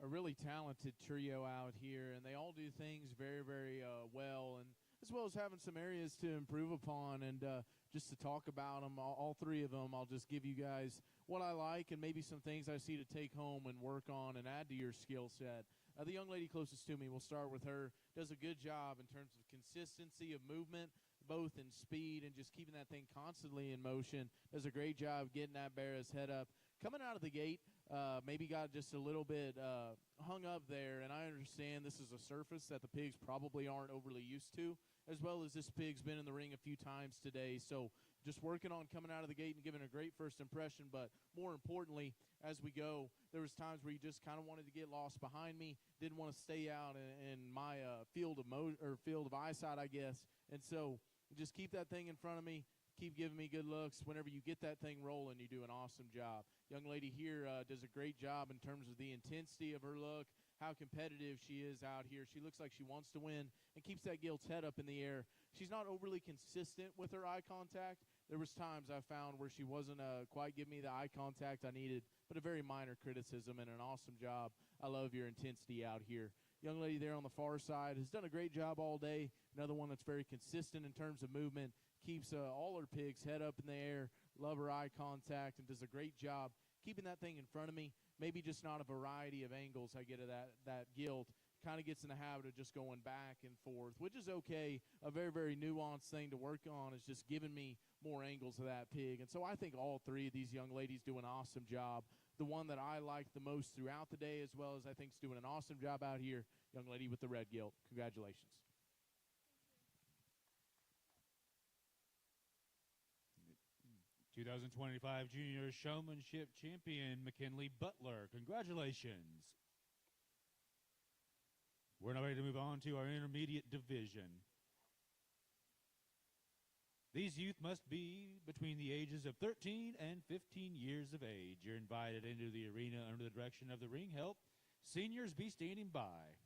a really talented trio out here, and they all do things very, very well, and as well as having some areas to improve upon. And just to talk about them, all three of them, I'll just give you guys what I like and maybe some things I see to take home and work on and add to your skill set. The young lady closest to me, we'll start with her, does a good job in terms of consistency of movement, both in speed and just keeping that thing constantly in motion. Does a great job getting that Barra's head up. Coming out of the gate, maybe got just a little bit hung up there, and I understand this is a surface that the pigs probably aren't overly used to, as well as this pig's been in the ring a few times today. So just working on coming out of the gate and giving a great first impression, but more importantly, as we go, there was times where you just kind of wanted to get lost behind me, didn't want to stay out in my field of eyesight, I guess. And so just keep that thing in front of me, keep giving me good looks. Whenever you get that thing rolling, you do an awesome job. Young lady here does a great job in terms of the intensity of her look, how competitive she is out here. She looks like she wants to win and keeps that gilt's head up in the air. She's not overly consistent with her eye contact. There was times I found where she wasn't quite giving me the eye contact I needed, but a very minor criticism and an awesome job. I love your intensity out here. Young lady there on the far side has done a great job all day. Another one that's very consistent in terms of movement, keeps all her pigs head up in the air, love her eye contact, and does a great job keeping that thing in front of me. Maybe just not a variety of angles I get of that gilt. Kind of gets in the habit of just going back and forth, which is okay. A very, very nuanced thing to work on is just giving me more angles of that pig. And so I think all three of these young ladies do an awesome job. The one that I like the most throughout the day, as well as I think is doing an awesome job out here, young lady with the red gilt. Congratulations. 2025 Junior Showmanship Champion, McKinley Butler. Congratulations. We're now ready to move on to our intermediate division. These youth must be between the ages of 13 and 15 years of age. You're invited into the arena under the direction of the ring help. Seniors, be standing by.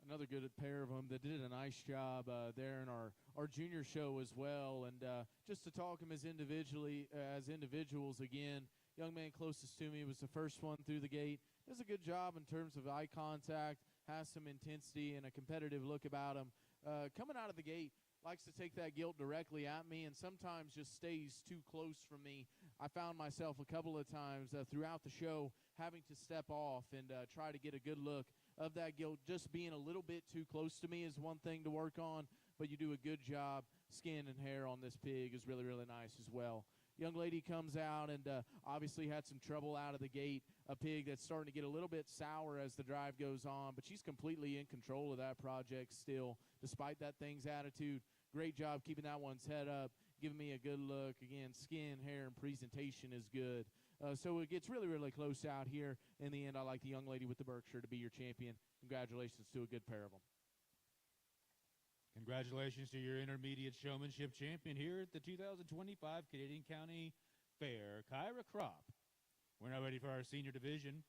Another good pair of them that did a nice job there in our junior show as well. And just to talk them as individuals again, young man closest to me was the first one through the gate. Does a good job in terms of eye contact, has some intensity and a competitive look about him. Coming out of the gate, likes to take that gilt directly at me and sometimes just stays too close from me. I found myself a couple of times throughout the show having to step off and try to get a good look of that gilt. Just being a little bit too close to me is one thing to work on, but you do a good job. Skin and hair on this pig is really, really nice as well. Young lady comes out and obviously had some trouble out of the gate. A pig that's starting to get a little bit sour as the drive goes on, but she's completely in control of that project still, despite that thing's attitude. Great job keeping that one's head up, giving me a good look. Again, skin, hair, and presentation is good. So it gets really, really close out here. In the end, I like the young lady with the Berkshire to be your champion. Congratulations to a good pair of them. Congratulations to your intermediate showmanship champion here at the 2025 Canadian County Fair, Kyra Kropp. We're now ready for our senior division.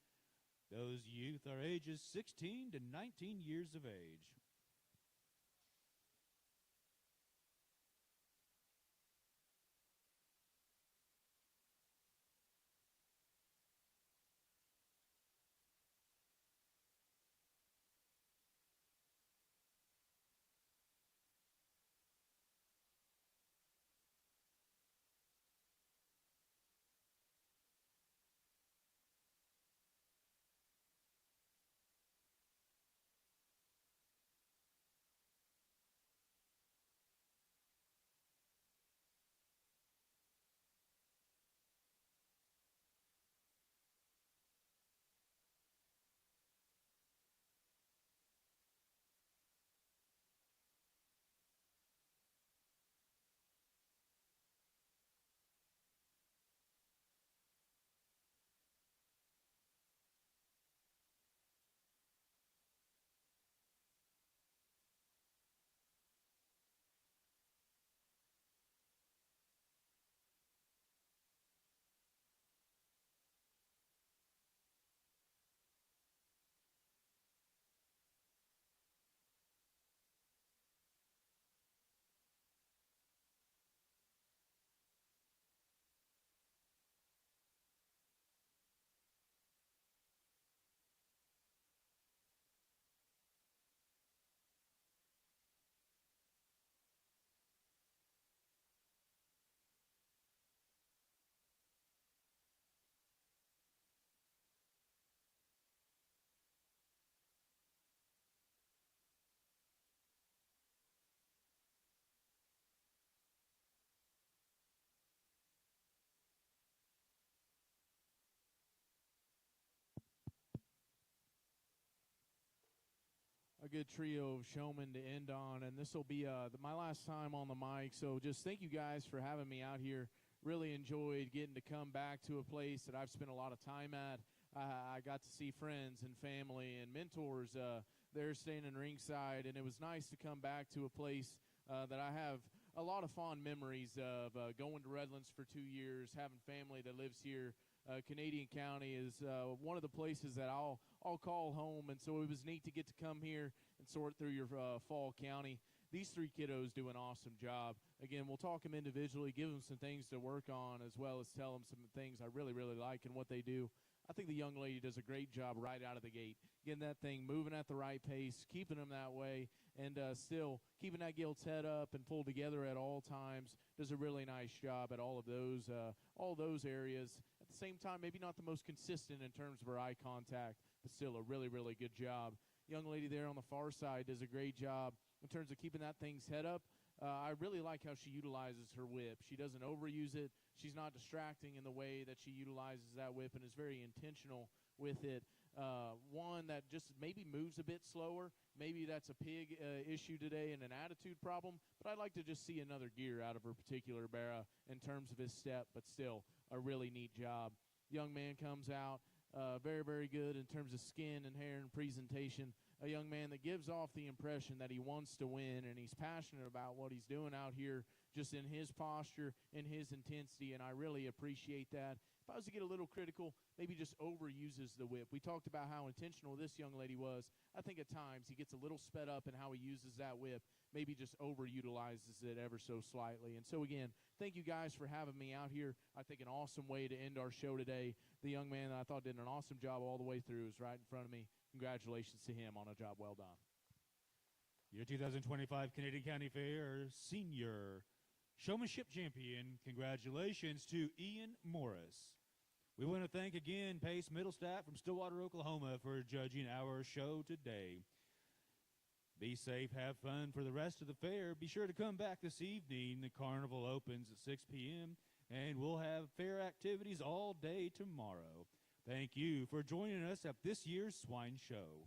Those youth are ages 16 to 19 years of age. good trio of showmen to end on, and this will be my last time on the mic. So just thank you guys for having me out here. Really enjoyed getting to come back to a place that I've spent a lot of time at. I got to see friends and family and mentors there standing ringside, and it was nice to come back to a place that I have a lot of fond memories of going to Redlands for 2 years, having family that lives here. Canadian County is one of the places that I'll call home, and so it was neat to get to come here and sort through your fall county. These three kiddos do an awesome job. Again, we'll talk them individually, give them some things to work on, as well as tell them some things I really, really like and what they do. I think the young lady does a great job right out of the gate, getting that thing moving at the right pace, keeping them that way, and still keeping that gilt's head up and pulled together at all times. Does a really nice job at all those areas. At the same time, maybe not the most consistent in terms of her eye contact, but still a really, really good job. Young lady there on the far side does a great job in terms of keeping that thing's head up. I really like how she utilizes her whip. She doesn't overuse it. She's not distracting in the way that she utilizes that whip and is very intentional with it. One that just maybe moves a bit slower. Maybe that's a pig issue today and an attitude problem, but I'd like to just see another gear out of her particular barra in terms of his step, but still a really neat job. Young man comes out very, very good in terms of skin and hair and presentation. A young man that gives off the impression that he wants to win and he's passionate about what he's doing out here, just in his posture, in his intensity, and I really appreciate that. If I was to get a little critical, maybe just overuses the whip. We talked about how intentional this young lady was. I think at times he gets a little sped up in how he uses that whip, maybe just overutilizes it ever so slightly. And so again, thank you guys for having me out here. I think an awesome way to end our show today. The young man that I thought did an awesome job all the way through is right in front of me. Congratulations to him on a job well done. Your 2025 Canadian County Fair Senior Showmanship Champion. Congratulations to Ian Morris. We want to thank again Pace Middlestadt from Stillwater, Oklahoma for judging our show today. Be safe, have fun for the rest of the fair. Be sure to come back this evening. The carnival opens at 6 p.m., and we'll have fair activities all day tomorrow. Thank you for joining us at this year's Swine Show.